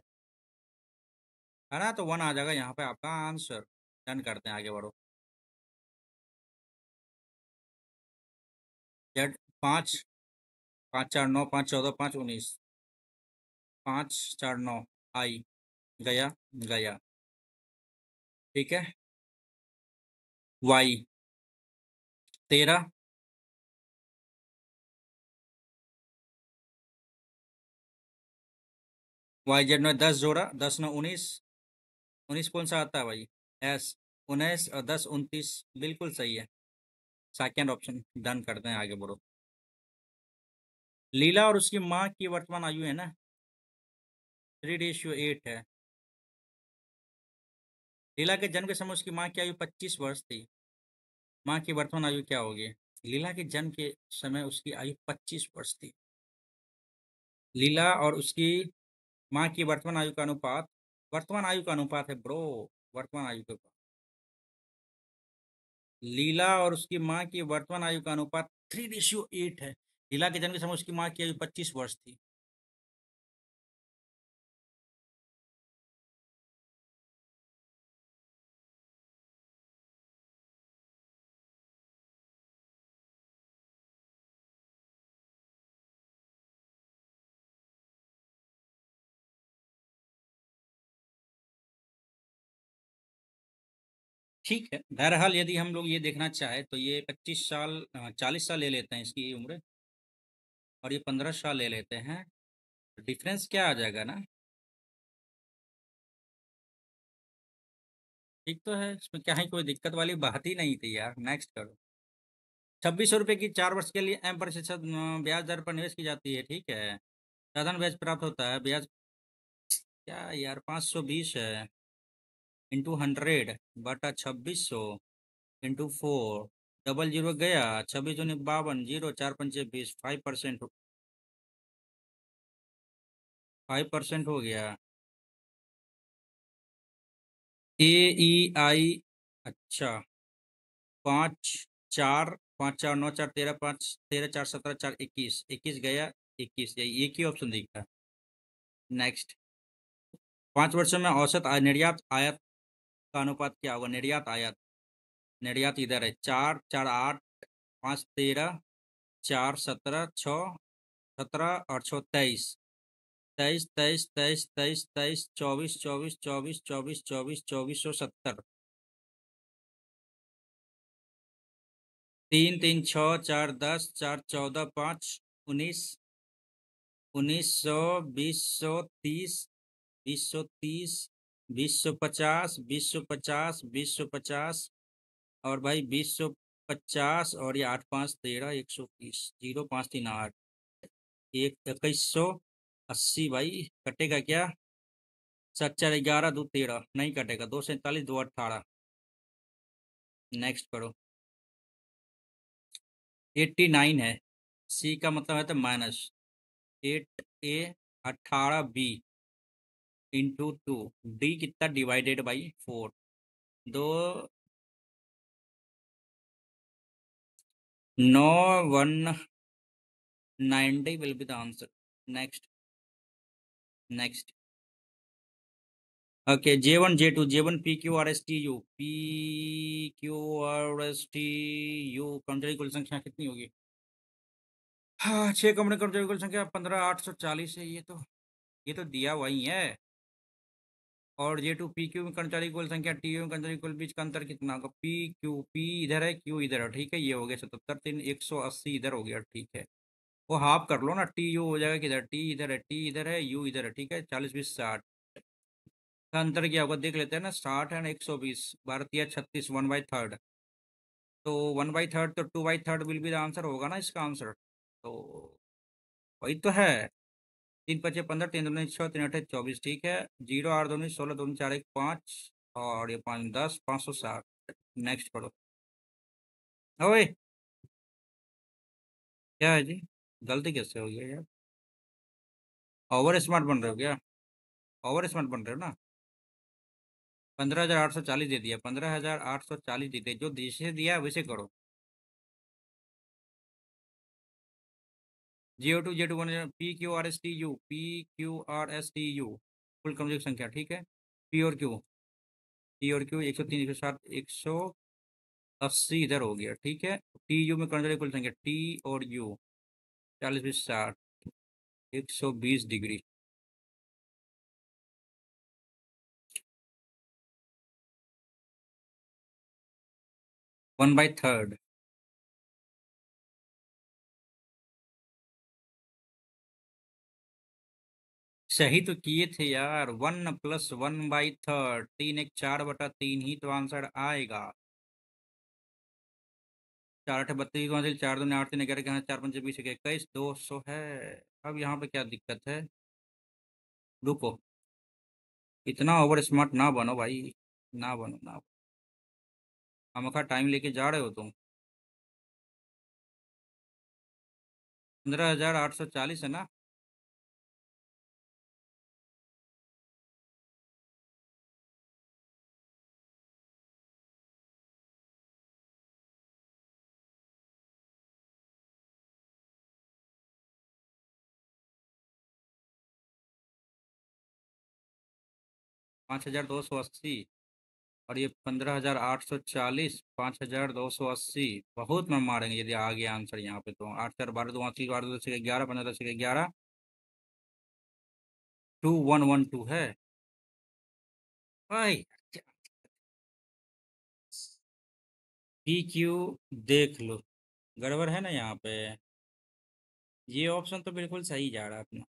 ना। तो 1 आ जाएगा यहाँ पे आपका आंसर। डन करते हैं, आगे बढ़ो। जेड 5 5 4 9 5 14 5 19 5 4 9 आई गया गया, ठीक है। वाई 13, वाई जेड में 10 जोड़ा, 10 9 19, 19 कौन सा आता है भाई, एस 19 और 10 29, बिल्कुल सही है। सेकेंड ऑप्शन डन करते हैं, आगे बढ़ो। लीला और उसकी माँ की वर्तमान आयु है ना 3:8 है। लीला के जन्म के समय उसकी माँ की आयु 25 वर्ष थी। माँ की वर्तमान आयु क्या होगी। लीला के जन्म के समय उसकी आयु 25 वर्ष थी। लीला और उसकी माँ की वर्तमान आयु का अनुपात, वर्तमान आयु का अनुपात है ब्रो, वर्तमान आयु के ऊपर। लीला और उसकी माँ की वर्तमान आयु का अनुपात 3:8 है। लीला के जन्म के समय उसकी माँ की आयु 25 वर्ष थी। ठीक है, बहरहाल यदि हम लोग ये देखना चाहे तो ये 25 साल 40 साल ले लेते हैं इसकी उम्र, और ये 15 साल ले लेते हैं। डिफरेंस क्या आ जाएगा ना। ठीक तो है, इसमें क्या है, कोई दिक्कत वाली बात ही नहीं थी यार। नेक्स्ट करो। 2600 रुपये की 4 वर्ष के लिए M% ब्याज दर पर निवेश की जाती है, ठीक है। साधारण ब्याज प्राप्त होता है। ब्याज क्या यार, 520 है, इंटू 100 बटा 2600 इंटू 4, डबल जीरो गया, 26 52, जीरो 4 5 20, 5%, 5% हो गया। AEI, अच्छा, 5 4 5 4 9 4 13 5 13 4 17 4 21, 21 गया 21, यही एक ही ऑप्शन दिखा। नेक्स्ट। 5 वर्षों में औसत निर्यात आयात का अनुपात क्या होगा। निर्यात आयात, निर्यात इधर है, 4 4 8 5 13 4 17 6 17 और 6 23, 23 23 23 23 23 24 24 24 24 24 2470, 3 3 6 4 10 4 14 5 19, 1900 2030 2030 2050 2050 2050, और भाई 2050, और ये 8 5 13 120, 0 5 3 8, 2180 भाई, कटेगा क्या। 7 4 11 2 13, नहीं कटेगा। 2 47 2 18। नेक्स्ट करो। 89 है, सी का मतलब है तो minus 8A 18B into 2, D कितना डिवाइडेड बाई 4, दो No 190 will be the answer. Next. Next. Okay, J1 J2 J1 PQRSTU PQRSTU कर्मचारी कुल संख्या कितनी होगी? हाँ, 6 कंपनी कर्मचारी कुल संख्या 15,840 है। ये तो दिया वही है। और J2 PQ में कर्मचारी कुल संख्या TU में कर्मचारी कुल बीच का अंतर कितना होगा? P इधर है, Q इधर है, ठीक है। ये हो गया 77, 3 180 इधर हो गया, ठीक है। वो हाफ कर लो ना, TU हो जाएगा किधर, T इधर है, T इधर है, U इधर है, ठीक है। 40 20 60 का अंतर क्या होगा देख लेते हैं ना। 60 है ना, 120, भारतीय 36, 1/3। तो 1/3 तो 2/3 विल बी द आंसर होगा ना इसका आंसर। तो वही तो है। 3 × 5 = 15, 3 × 2 = 6, 3 × 8 = 24, ठीक है। 0 8 2 16, 2 4 1 5, और ये 5 10, 560। नेक्स्ट पढ़ो। ओए, क्या है जी? गलती कैसे हो गया यार? ओवर स्मार्ट बन रहे हो क्या? ओवर स्मार्ट बन रहे हो ना? 15,840 दे दिया, 15,840 दे दिया, जो जिसे दिया वैसे करो। J2 PQRSTU कुल क्रमिक संख्या, ठीक है। P और Q 103 160 180 इधर हो गया, ठीक है। TU में कर्मचारी कुल संख्या T और U 40 20 60 120 डिग्री। 1/3। सही तो किए थे यार। 1 + 1/3, 3 × 1 = 4/3 ही तो आंसर आएगा। 4 8 32, 4 2 8 3 11 के 4 5 20 21, 200 है। अब यहाँ पे क्या दिक्कत है? रुको, इतना ओवर स्मार्ट ना बनो भाई। ना बनो, ना। हमका टाइम लेके जा रहे हो तुम। 15,840 है ना? पाँच हजार दो सौ अस्सी और ये 15,840, 5,280। बहुत में मारेंगे यदि आ गया आंसर यहाँ पे तो। 8 4 12 2 80, 12 2 10 11, 15 10 11, 2112 है भाई। PQ देख लो, गड़बड़ है ना यहाँ पे। ये ऑप्शन तो बिल्कुल सही जा रहा है अपना।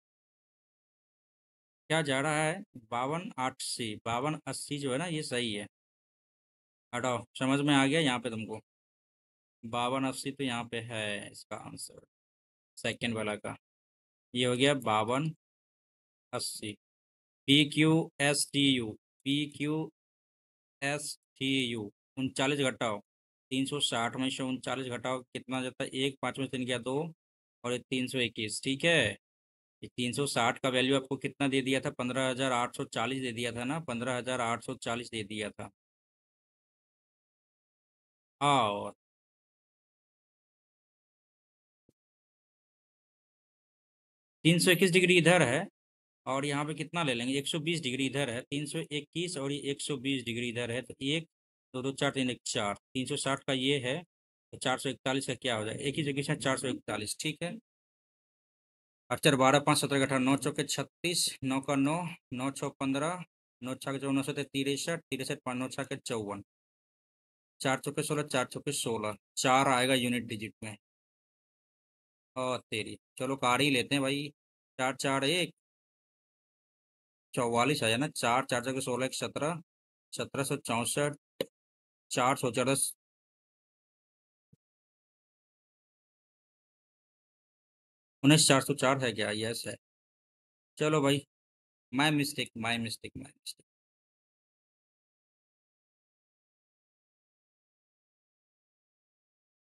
क्या जा रहा है? 52 80, 52 80 जो है ना, ये सही है। हटाओ, समझ में आ गया यहाँ पे तुमको? 52 80 तो यहाँ पे है इसका आंसर, सेकंड वाला का। ये हो गया 52 80। PQSTU, PQSTU 39 घटाओ 360 में से 39 घटाओ कितना जाता है? एक, 5 में 3 गया 2, और ये 321, ठीक है। ये 360 का वैल्यू आपको कितना दे दिया था? 15,840 दे दिया था ना, 15,840 दे दिया था। और 321 डिग्री इधर है, और यहाँ पे कितना ले लेंगे? 120 डिग्री इधर है, 321, और ये 120 डिग्री इधर है। तो एक, दो दो चार, तीन एक चार, 360 का ये है, तो 441 का क्या हो जाएगा? एक ही जगह से 441, ठीक है। अक्षर 12 5 17 18, 9 चौके 36, 9 का 9, 9 6 15, 9 छः के 54, 63, 63 5 9 6 के 54, 4 चौके 16, 4 चौके 16, 4 आएगा यूनिट डिजिट में। और तेरी, चलो कार ही लेते हैं भाई। 4 4 1 44 आया ना। 4 4 चौके 16 एक 17, 1764, 414, 19,404 है क्या? यस है। चलो भाई, my mistake, my mistake, my mistake.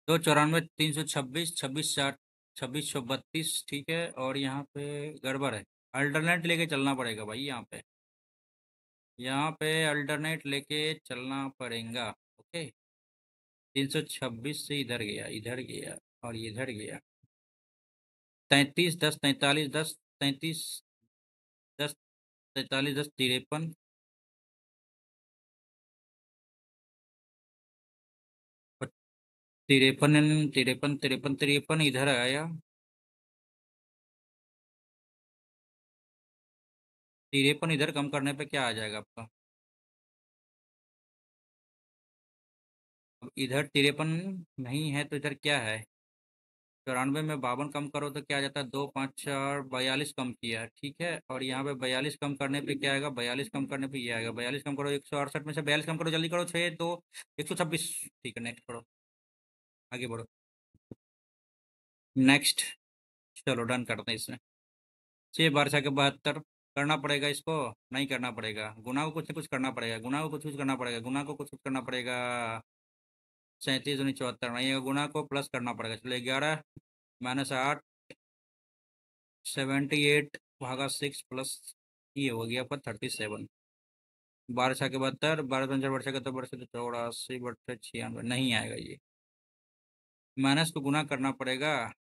294, 326, 26 2632, ठीक है। और यहाँ पे गड़बड़ है। अल्टरनेट लेके चलना पड़ेगा भाई यहाँ पे। यहाँ पे अल्टरनेट लेके चलना पड़ेगा। ओके। 326 से इधर गया, इधर गया और इधर गया। 33 10 43 10 33 10 43 10 53। और 53 इधर आया। 53 इधर कम करने पे क्या आ जाएगा आपका? अब इधर 53 नहीं है तो इधर क्या है? 94 में 52 कम करो तो क्या आ जाता है? 2 5 4 42 कम किया, ठीक है। और यहाँ पे 42 कम करने पे क्या आएगा? 42 कम करने पे ये आएगा। 42 कम करो, 168 में से 42 कम करो, जल्दी करो। 6 2 126। ठीक है, नेक्स्ट करो, आगे बढ़ो। नेक्स्ट। चलो डन करते हैं इसमें। 6 12 के 72 करना पड़ेगा इसको। नहीं करना पड़ेगा, गुना को कुछ न कुछ करना पड़ेगा, गुना को कुछ कुछ करना पड़ेगा, गुना को कुछ कुछ करना पड़ेगा। 37 19 74 नहीं है, गुना को प्लस करना पड़ेगा। चलो 11 -8 78 भागा 6 प्लस ये हो गया पर 37। 12 6 के 72, 12 5 तो बढ़ से 84 बट्टे 96 नहीं आएगा ये। माइनस को गुना करना पड़ेगा।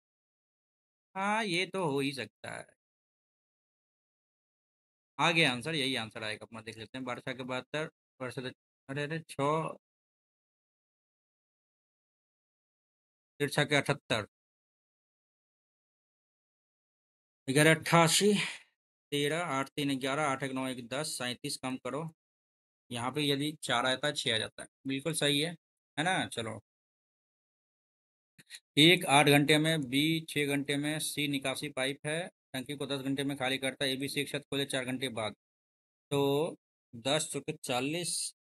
हाँ ये तो हो ही सकता है। आ गया आंसर, यही आंसर आएगा अपना, देख लेते हैं। 12 6 के 72 बढ़ से अरे अरे 6 6 के 78, 11 88, 13 8 3 11 8 1 9 1 10 37 कम करो। यहाँ पे यदि 4 आता है 6 आ जाता है, बिल्कुल सही है ना। चलो, 1 8 घंटे में, बी 6 घंटे में, सी निकासी पाइप है, टंकी को 10 घंटे में खाली करता है, ए बी सी एक साथ खोले 4 घंटे बाद। तो 10 × 40,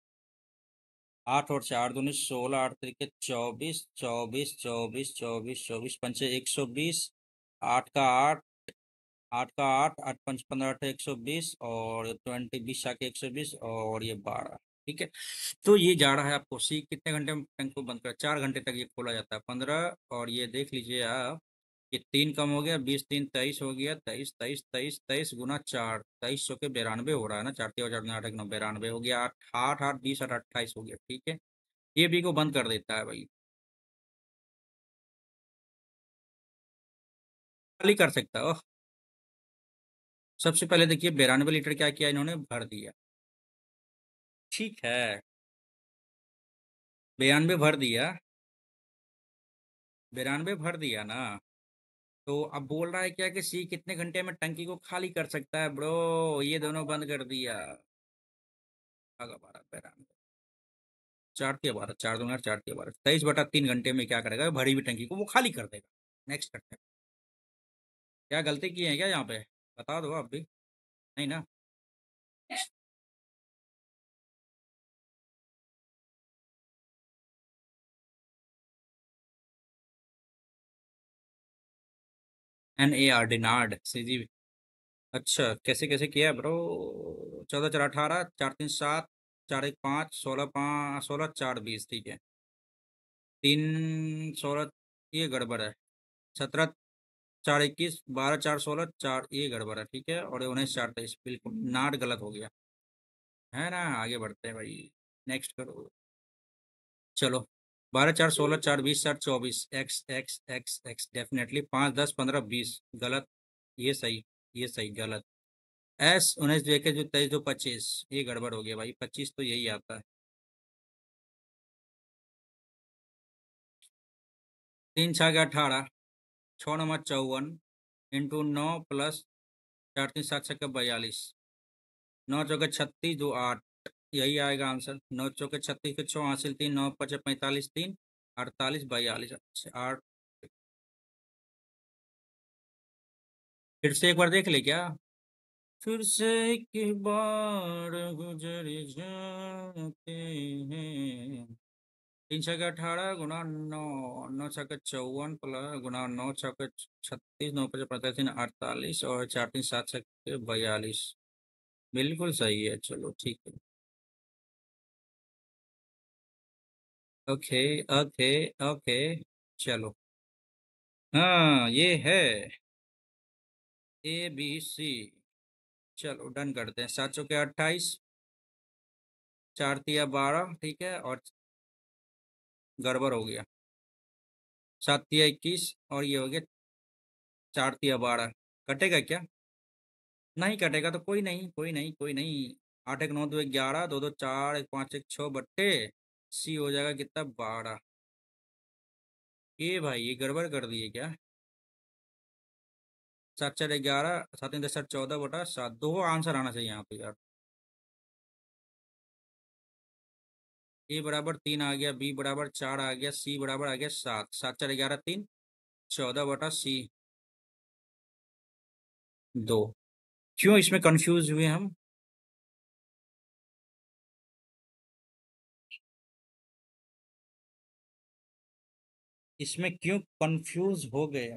8 और 4 दूनी 16, 8 3 के 24, 24 24 24 24 पंचे 120, 8 का 8, 8 का 8, 8 5 15 120 और 20 20 120 और ये 12। ठीक है, तो ये जा रहा है आपको सी कितने घंटे में टैंक को बंद कर? 4 घंटे तक ये खोला जाता है। 15 और ये देख लीजिए आप, ये 3 कम हो गया, 20 3 23 हो गया, 23 23 23 23 गुना 4, 2300 के 92 हो रहा है ना। 4 3 4 8 9 92 हो गया। 8 8 8 20 8 28 हो गया, ठीक है। ये बी को बंद कर देता है भाई, खाली कर सकता है। ओह, सबसे पहले देखिए 92 लीटर क्या किया इन्होंने, भर दिया। ठीक है, 92 भर दिया, 92 भर दिया ना। तो अब बोल रहा है क्या कि सी कितने घंटे में टंकी को खाली कर सकता है ब्रो? ये दोनों बंद कर दिया। भागा 12 92, 4 3 12 4 दूंगा 4 3 12 23/3 घंटे में क्या करेगा? भरी हुई टंकी को वो खाली कर देगा। नेक्स्ट करते हैं। क्या गलती की है क्या यहाँ पे? बता दो आप भी। नहीं ना। NAR डिनार्ड सीधी। अच्छा, कैसे कैसे किया है ब्रो? 14 4 18, 4 3 7, 4 1 5, 16 5 16 4 20, ठीक है। 3 16, ये गड़बड़ है। 17 4 21, 12 4 16 4, ये गड़बड़ है, ठीक है। और 19 4 23, बिल्कुल नाट गलत हो गया है ना। आगे बढ़ते हैं भाई, नेक्स्ट करो। चलो, 12 4 16 4 20 7 24, x x x x definitely 5 10 15 20 गलत। ये सही, ये सही गलत। एस 19 2 21 जो 23 2 25, ये गड़बड़ हो गया भाई। 25 तो यही आता है। 3 6 के 18, 6 9 54 इंटू 9 प्लस 4 3 7 6 के 42, 9 4 36 2 8, यही आएगा आंसर। 9 4 36 के 6 हासिल 3, 9 5 45 3, 48 42। अच्छा 8। फिर से एक बार देख ले क्या? फिर से एक बार गुजर जाते हैं। 3 6 के 18 गुना 9, 9 6 के 54 प्लस गुना 9 6 के 36, 9 5 45 48 और 4 3 7 6 के 42, बिल्कुल सही है। चलो ठीक है। ओके ओके ओके, चलो। हाँ ये है ABC। चलो डन करते हैं। 7 4 के 28, 4 3 12, ठीक है। और गड़बड़ हो गया। 7 तिया 21 और ये हो गया 4 तिया 12। कटेगा क्या? नहीं कटेगा तो कोई नहीं, कोई नहीं, कोई नहीं। 8 1 9 2 11, 2 2 4 1 5 1 6 बट्टे सी हो जाएगा कितना? 12। ये भाई ये गड़बड़ कर दिए क्या? 7 4 11, 7 3 10 14 बटा 7, दो आंसर आना चाहिए यहाँ पे यार। A बराबर 3 आ गया, B बराबर 4 आ गया, C बराबर आ गया 7। 7 4 11 3, 14 बटा C 2। क्यों इसमें कंफ्यूज हुए हम? इसमें क्यों कंफ्यूज हो गए?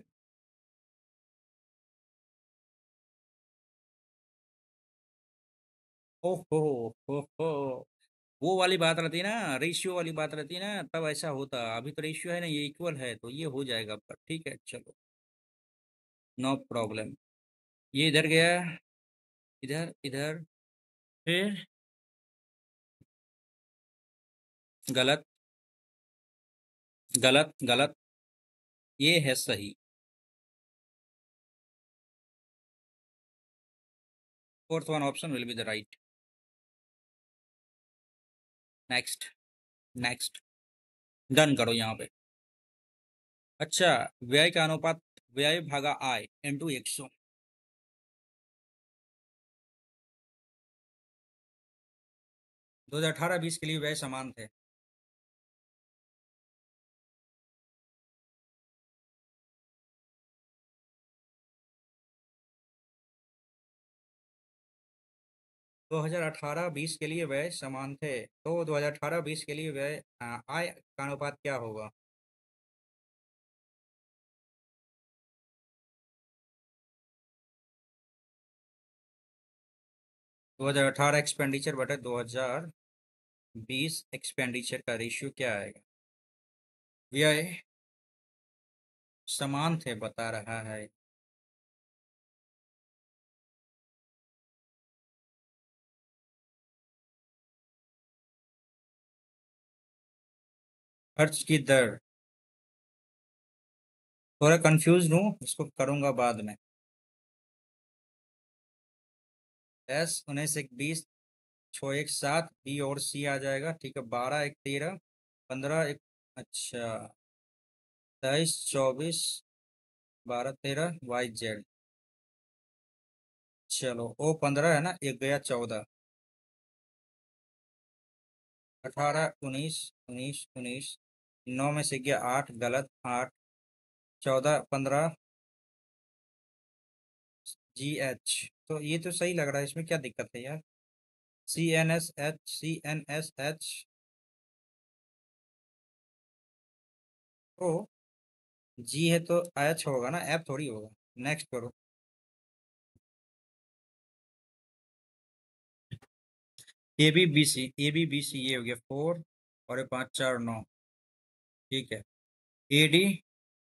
ओहो, ओहो, वो वाली बात रहती है ना, रेशियो वाली बात रहती है ना, तब ऐसा होता। अभी तो रेशियो है ना, ये इक्वल है तो ये हो जाएगा पर ठीक है चलो। No problem. ये इधर गया, इधर इधर, फिर गलत, गलत, गलत। ये है सही। Fourth one option will be the right. Next, next. Done करो यहाँ पे। अच्छा, व्यय का अनुपात, व्यय भागा आय इंटू 100। 2018-20 के लिए व्यय समान थे। 2018-20 के लिए व्यय समान थे, तो 2018-20 के लिए व्यय आय का अनुपात क्या होगा? 2018 एक्सपेंडिचर बटे 2020 एक्सपेंडिचर का रेशियो क्या आएगा? व्यय समान थे बता रहा है। खर्च की दर, थोड़ा कंफ्यूज हूँ, इसको करूंगा बाद में। 10 19 1 20, 6 1 7, बी और सी आ जाएगा ठीक है। 12 1 13, 15 1, अच्छा, 23 24 12 13 YZ। चलो ओ 15 है ना, एक गया 14। 18 19 19 19, 9 में से गया 8, गलत 8। 14 15 GH, तो ये तो सही लग रहा है, इसमें क्या दिक्कत है यार? CNSH ओ, जी है तो एच होगा ना, एफ थोड़ी होगा। नेक्स्ट करो। ए बी बी सी ये हो गया 4, और ये 5 4 9, ठीक है। AD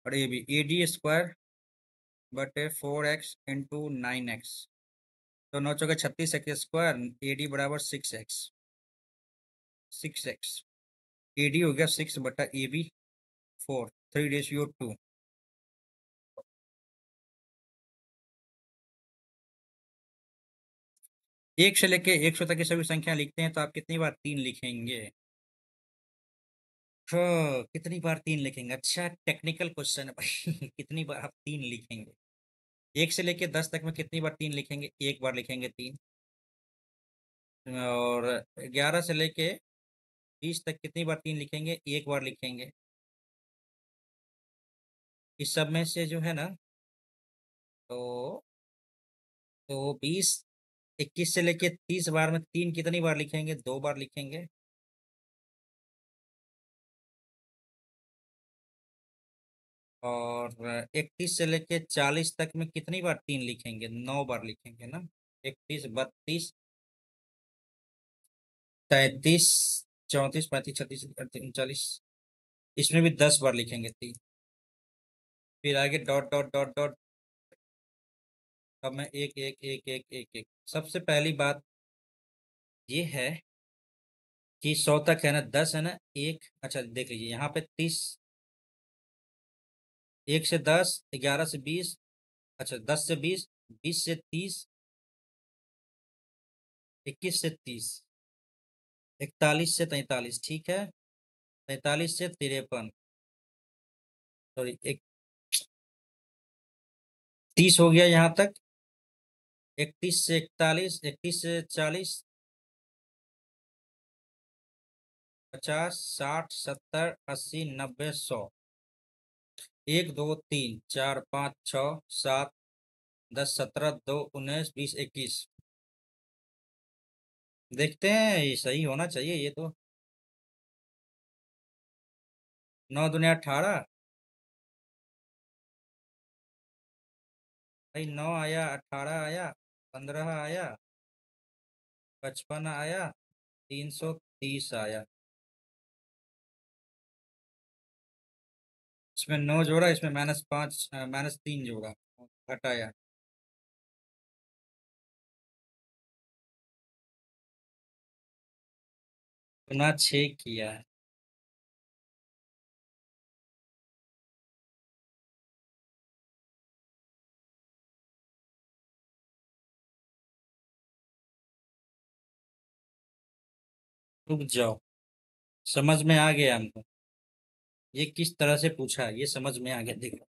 और AB, AD² बटे 4x × 9x, तो 9 × 36 x²। AD बराबर 6x, 6x। AD हो गया 6 बटा AB 4, 3/2। 1 से लेके 100 तक की सभी संख्या लिखते हैं तो आप कितनी बार 3 लिखेंगे? कितनी बार 3 लिखेंगे? अच्छा, टेक्निकल क्वेश्चन है भाई। कितनी बार आप 3 लिखेंगे? 1 से लेके 10 तक में कितनी बार 3 लिखेंगे? एक बार लिखेंगे 3। और 11 से लेके 20 तक कितनी बार 3 लिखेंगे? एक बार लिखेंगे। इस सब में से जो है ना, तो 21 से लेके 30 बार में 3 कितनी बार लिखेंगे? 2 बार लिखेंगे। और 31 से लेके 40 तक में कितनी बार 3 लिखेंगे? 9 बार लिखेंगे ना। 31 32 33 34 35 36 38 39 40, इसमें भी 10 बार लिखेंगे 3। फिर आगे डॉट डॉट डॉट डॉट। अब मैं एक एक एक एक एक एक सबसे पहली बात ये है कि 100 तक है ना, 10 है ना, एक, अच्छा देख लीजिए यहाँ पे 30, 1 से 10, 11 से 20, अच्छा 10 से 20, 20 से 30, 21 से 30, 41 से 43, ठीक है, 43 से 53, सॉरी एक, 30 हो गया यहाँ तक, 31 से 41, 31 से 40, 50, 60, 70, 80, 90, 100, 1, 2, 3, 4, 5, 6, 7, 10, 17, 2, 19, 20, 21, देखते हैं, ये सही होना चाहिए ये तो। 9 दूनी 18, भाई 9 आया, 18 आया, 15 आया, 55 आया, 330 आया, इसमें 9 जोड़ा, इसमें -5, -3 जोड़ा, घटाया। गुना 6 किया है। रुक जाओ, समझ में आ गया हमको, ये किस तरह से पूछा है ये समझ में आ गया, देखो।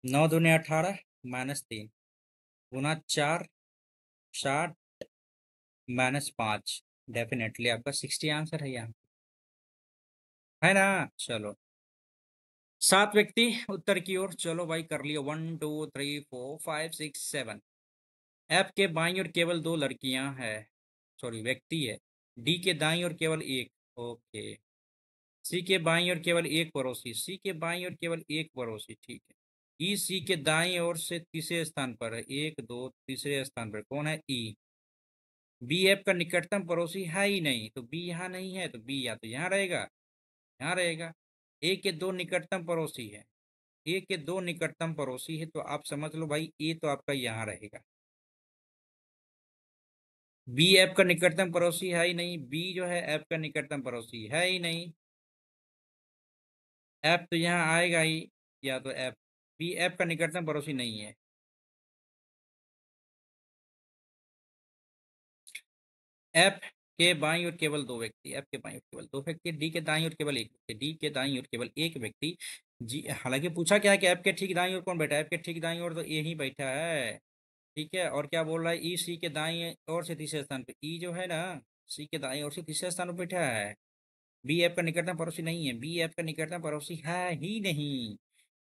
9 दूनी 18, -3, गुना 4, 60, -5, डेफिनेटली आपका 60 आंसर है यहाँ, है ना। चलो, 7 व्यक्ति उत्तर की ओर, चलो भाई कर लियो, 1, 2, 3, 4, 5, 6, 7। ऐप के बाईं ओर केवल 2 लड़कियां हैं, सॉरी व्यक्ति है। डी के दाईं ओर केवल एक, ओके। सी के बाईं ओर केवल एक पड़ोसी, सी के बाईं ओर केवल एक पड़ोसी, ठीक है। ई सी के दाईं ओर से तीसरे स्थान पर है, 1, 2, तीसरे स्थान पर कौन है, ई। बी एफ का निकटतम पड़ोसी है ही नहीं, तो बी यहाँ नहीं है, तो बी या तो यहाँ रहेगा, यहाँ रहेगा। ए के दो निकटतम पड़ोसी है, ए के दो निकटतम पड़ोसी है, तो आप समझ लो भाई ए तो आपका यहाँ रहेगा। बी एफ का निकटतम पड़ोसी है ही नहीं, बी जो है एफ का निकटतम पड़ोसी है ही नहीं, एफ तो यहाँ आएगा ही, या तो एफ, बी एफ का निकटतम पड़ोसी नहीं है। एफ के बाईं ओर केवल 2 व्यक्ति, एफ के बाईं ओर केवल 2 व्यक्ति, डी के दाईं ओर केवल एक व्यक्ति, डी के दाईं ओर केवल एक व्यक्ति। जी, हालांकि पूछा क्या है कि एफ के ठीक दाईं ओर कौन बैठा है, एफ के ठीक दाईं ओर तो ए ही बैठा है, ठीक है। और क्या बोल रहा है, ई सी के दाईं ओर से तीसरे स्थान पे, ई जो है ना, सी के दाईं ओर से तीसरे स्थान पर बैठा है। बी एफ का निकटतम पड़ोसी नहीं है, बी एफ का निकटतम पड़ोसी है ही नहीं।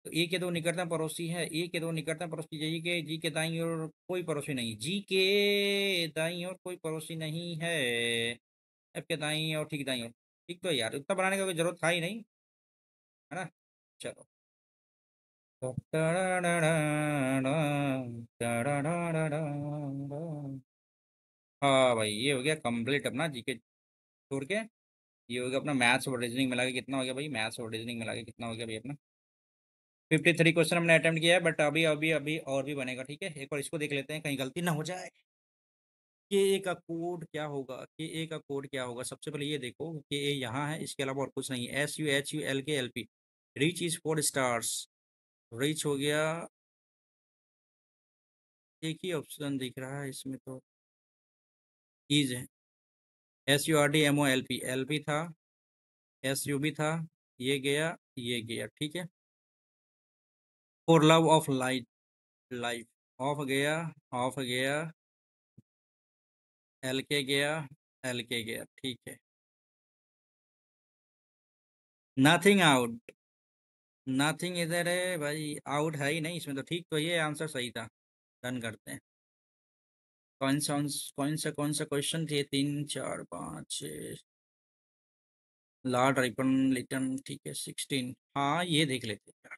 तो ए के दो निकटतम पड़ोसी है, ए के दो निकटतम पड़ोसी, जी के दाईं ओर कोई पड़ोसी नहीं, जी के दाईं ओर कोई पड़ोसी नहीं है, एफ के दाईं ओर ठीक दाईं ओर, ठीक। तो यार उतना बनाने का कोई जरूरत था ही नहीं, है ना। चलो, हाँ भाई, ये हो गया कंप्लीट अपना जीके छोड़ के, ये हो गया अपना मैथ्स और रीजनिंग मिला के कितना हो गया भाई, मैथ्स और रीजनिंग मिला के कितना हो गया भाई अपना, 53 क्वेश्चन हमने अटेम्प्ट किया है, बट अभी अभी अभी और भी बनेगा, ठीक है। एक बार इसको देख लेते हैं, कहीं गलती ना हो जाए। के ए का कोड क्या होगा, के ए का कोड क्या होगा, सबसे पहले ये देखो के ए यहाँ है, इसके अलावा और कुछ नहीं है, SUHULKLP, rich is 4 stars, rich हो गया, एक ही ऑप्शन दिख रहा है इसमें तो, इज है, SURDMOLP, एल भी था, SU भी था, ये गया, ये गया, ठीक है। For love of light, life, of गया, ऑफ गया, एल के गया, एल के गया, ठीक है। नथिंग आउट, नथिंग इधर है भाई, आउट है ही नहीं इसमें तो, ठीक। तो ये आंसर सही था, डन करते हैं। कौन सा क्वेश्चन थे, 3, 4, 5, 6, लॉर्ड रिपन लिटन, ठीक है, 16, हाँ ये देख लेते हैं।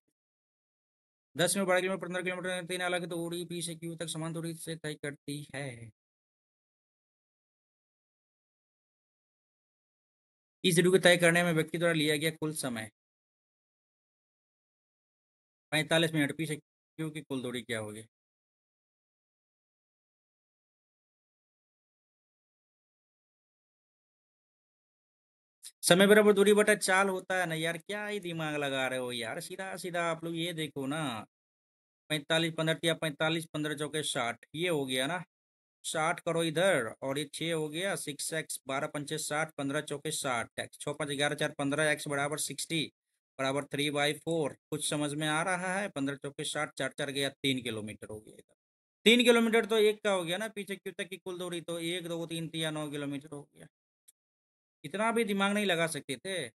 10 में 12 किलोमीटर, 15 किलोमीटर, 3 अलग दूरी पी से क्यू तक समान दूरी से तय करती है। इस दूरी को तय करने में व्यक्ति द्वारा लिया गया कुल समय 45 मिनट, पी से क्यू की कुल दूरी क्या होगी। समय बराबर दूरी बटा चाल होता है ना यार, क्या ही दिमाग लगा रहे हो यार, सीधा सीधा आप लोग ये देखो ना। 45 15 या 45 15 चौके 60, ये हो गया ना। 60 करो इधर, और ये 6 हो गया, 6x, 12 पंचे 60, 15 चौके 60, एक्स 6 5 11 4 15, एक्स बराबर 60 बराबर 3/4। कुछ समझ में आ रहा है? 15 चौके 60, 4 4 गया, 3 किलोमीटर हो गया इधर। 3 किलोमीटर तो एक का हो गया ना, पीछे क्यों तक की कुल दूरी तो 1 2 3 या 9 किलोमीटर हो गया। इतना भी दिमाग नहीं लगा सकते थे?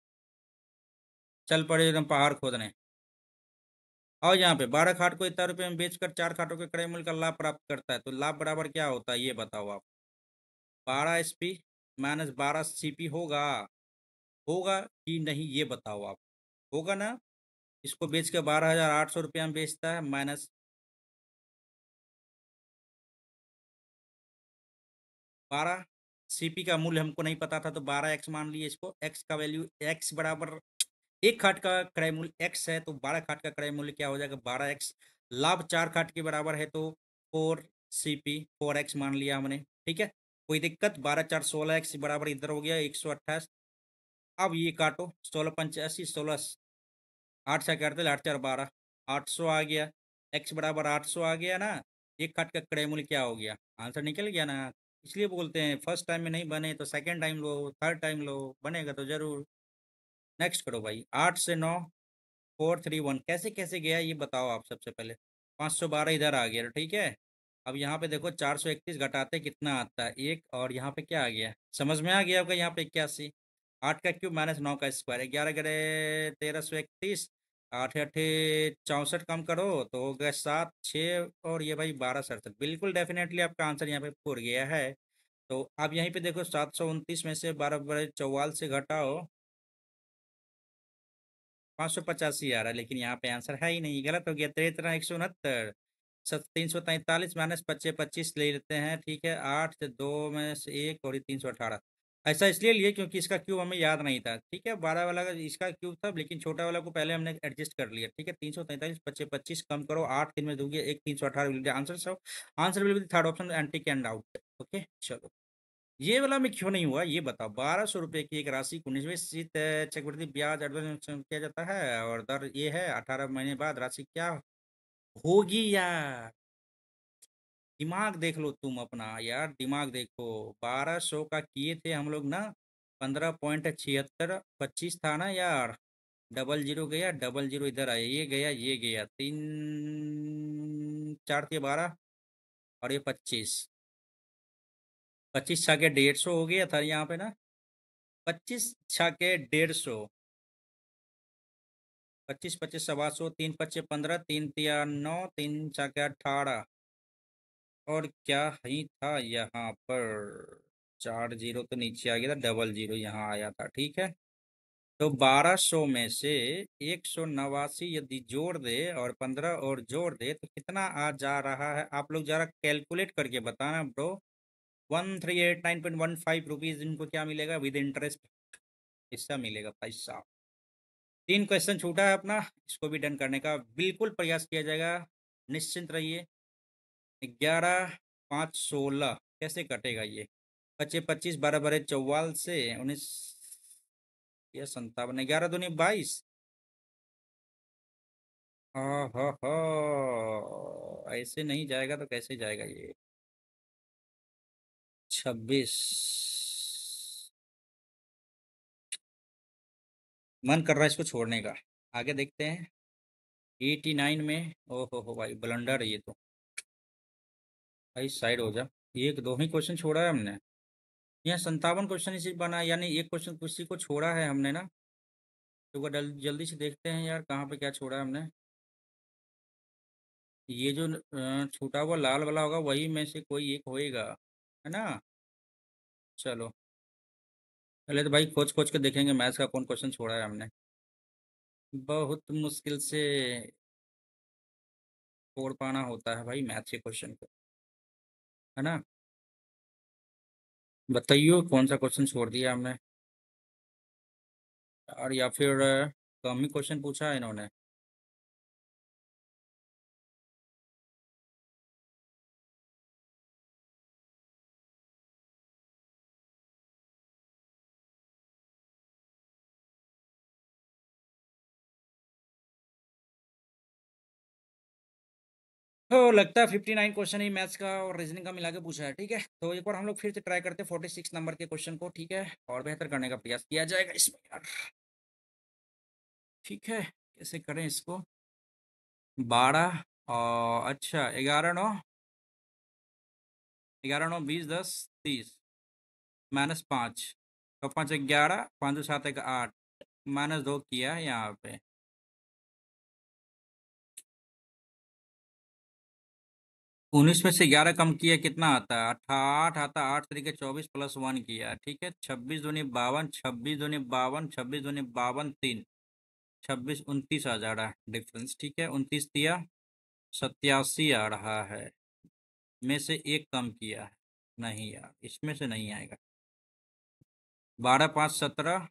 चल पड़े एकदम पहाड़ खोदने। और यहाँ पे 12 खाट को इतना रुपये में बेचकर 4 खाटों के क्रय मूल्य का लाभ प्राप्त करता है, तो लाभ बराबर क्या होता है ये बताओ आप। 12 SP माइनस 12 CP होगा। होगा कि नहीं ये बताओ आप। होगा ना। इसको बेच के 12,800 रुपया में बेचता है, माइनस 12 CP का मूल्य हमको नहीं पता था, तो 12x मान लिए इसको। x का वैल्यू, x बराबर एक खाट का क्रय मूल्य x है, तो 12 खाट का क्रय मूल्य क्या हो जाएगा? 12x। लाभ 4 खाट के बराबर है, तो 4CP, 4x मान लिया हमने। ठीक है, कोई दिक्कत? 12 4 16x बराबर इधर हो गया 128। अब ये काटो, 16 पंचे 80, 16 8 छः करते, 8 4 12, 800 आ गया। x बराबर 800 आ गया ना। एक खाट का क्रय मूल्य क्या हो गया? आंसर निकल गया ना। इसलिए बोलते हैं फर्स्ट टाइम में नहीं बने तो सेकंड टाइम लो, थर्ड टाइम लो, बनेगा तो जरूर। नेक्स्ट करो भाई, 8 से 9, 4 3 1 कैसे कैसे गया ये बताओ आप सबसे पहले। 512 इधर आ गया, ठीक है। अब यहाँ पे देखो 431 घटाते कितना आता है? एक, और यहाँ पे क्या आ गया? समझ में आ गया होगा, यहाँ पे 81। 8 का क्यूब माइनस 9 का स्क्वायर, 11 गरे 1331, 8 8 64, कम करो तो हो गया 7 6, और ये भाई 12 67। बिल्कुल डेफिनेटली आपका आंसर यहाँ पे पूर गया है। तो अब यहीं पे देखो, 729 में से 12 बड़े 44 से घटाओ, 585 आ रहा है, लेकिन यहाँ पे आंसर है ही नहीं, गलत हो गया। 13 169, 343 माइनस 25 ले लेते हैं, ठीक है। 8 से 2 में से 1, और ये 318। ऐसा इसलिए लिए क्योंकि इसका क्यूब हमें याद नहीं था, ठीक है। 12 वाला का इसका क्यूब था, लेकिन छोटा वाला को पहले हमने एडजस्ट कर लिया, ठीक है। 343 25 कम करो, 8 3 में दोगे 1, 318 आंसर। सब answer will be third option, एंटी कैंड आउट। ओके चलो, ये वाला में क्यों नहीं हुआ ये बताओ। 1200 रुपये की एक राशि को निश्चित चक्रवृद्धि ब्याज एडवांस किया जाता है, और दर ये है 18 महीने बाद राशि क्या होगी यार। दिमाग देख लो तुम अपना यार, दिमाग देखो। 1200 का किए थे हम लोग ना, 15.76 25 था ना यार। डबल जीरो गया, डबल जीरो इधर आया, ये गया ये गया, 3 4 के 12, और ये 25। 25 छके 150 हो गया था यहाँ पे ना। 25 छके 150, 25 25 सवा 100, 3 5 15, 3 3 9, 3 4 18, और क्या ही था यहाँ पर? 4 जीरो तो नीचे आ गया था, डबल जीरो यहाँ आया था, ठीक है। तो 1200 में से 189 यदि जोड़ दे और 15 और जोड़ दे तो कितना आ जा रहा है? आप लोग जरा कैलकुलेट करके बताना ब्रो। 138 9.15 इनको क्या मिलेगा विद इंटरेस्ट? हिस्सा मिलेगा पैसा। 3 क्वेश्चन छूटा है अपना, इसको भी डन करने का बिल्कुल प्रयास किया जाएगा, निश्चिंत रहिए। 11 5 16 कैसे कटेगा ये? 25 25, 12 12 44 से 19, ये 57, 11 दूनी 22। ऐसे नहीं जाएगा तो कैसे जाएगा ये? 26। मन कर रहा है इसको छोड़ने का। आगे देखते हैं। 89 में, ओहो हो भाई ब्लंडर है ये तो। भाई साइड हो जा। एक दो ही क्वेश्चन छोड़ा है हमने। यहाँ 57 क्वेश्चन इसी बना, यानी एक क्वेश्चन किसी को छोड़ा है हमने ना। तो वो जल्दी से देखते हैं यार, कहाँ पे क्या छोड़ा है हमने। ये जो छूटा हुआ लाल वाला होगा वही में से कोई एक होएगा, है ना। चलो, पहले तो भाई खोज खोज के देखेंगे मैथ्स का कौन क्वेश्चन छोड़ा है हमने। बहुत मुश्किल से तोड़ पाना होता है भाई मैथ्स के क्वेश्चन को, है ना। बताइए कौन सा क्वेश्चन छोड़ दिया हमने। और या फिर कम ही क्वेश्चन पूछा है इन्होंने। तो लगता है 59 क्वेश्चन ही मैथ्स का और रीजनिंग का मिला के पूछा है, ठीक है। तो एक बार हम लोग फिर से ट्राई करते हैं 46 नंबर के क्वेश्चन को, ठीक है, और बेहतर करने का प्रयास किया जाएगा इसमें यार। ठीक है, कैसे करें इसको। 12 और अच्छा 11 9 11 9 20 10 30 -5 तो 5 11 5 7 1 8 -2 किया है यहाँ पे। 19 में से 11 कम किया कितना आता है, 8 आता, 8 तरीके 24 +1 किया, ठीक है। 26 दूनी 52, 26 दूनी 52, 26 दूनी 52 3, 26 29 आ जा रहा है डिफरेंस, ठीक है। 29 दिया 87 आ रहा है, में से एक कम किया है, नहीं यार इसमें से नहीं आएगा। 12 5 17,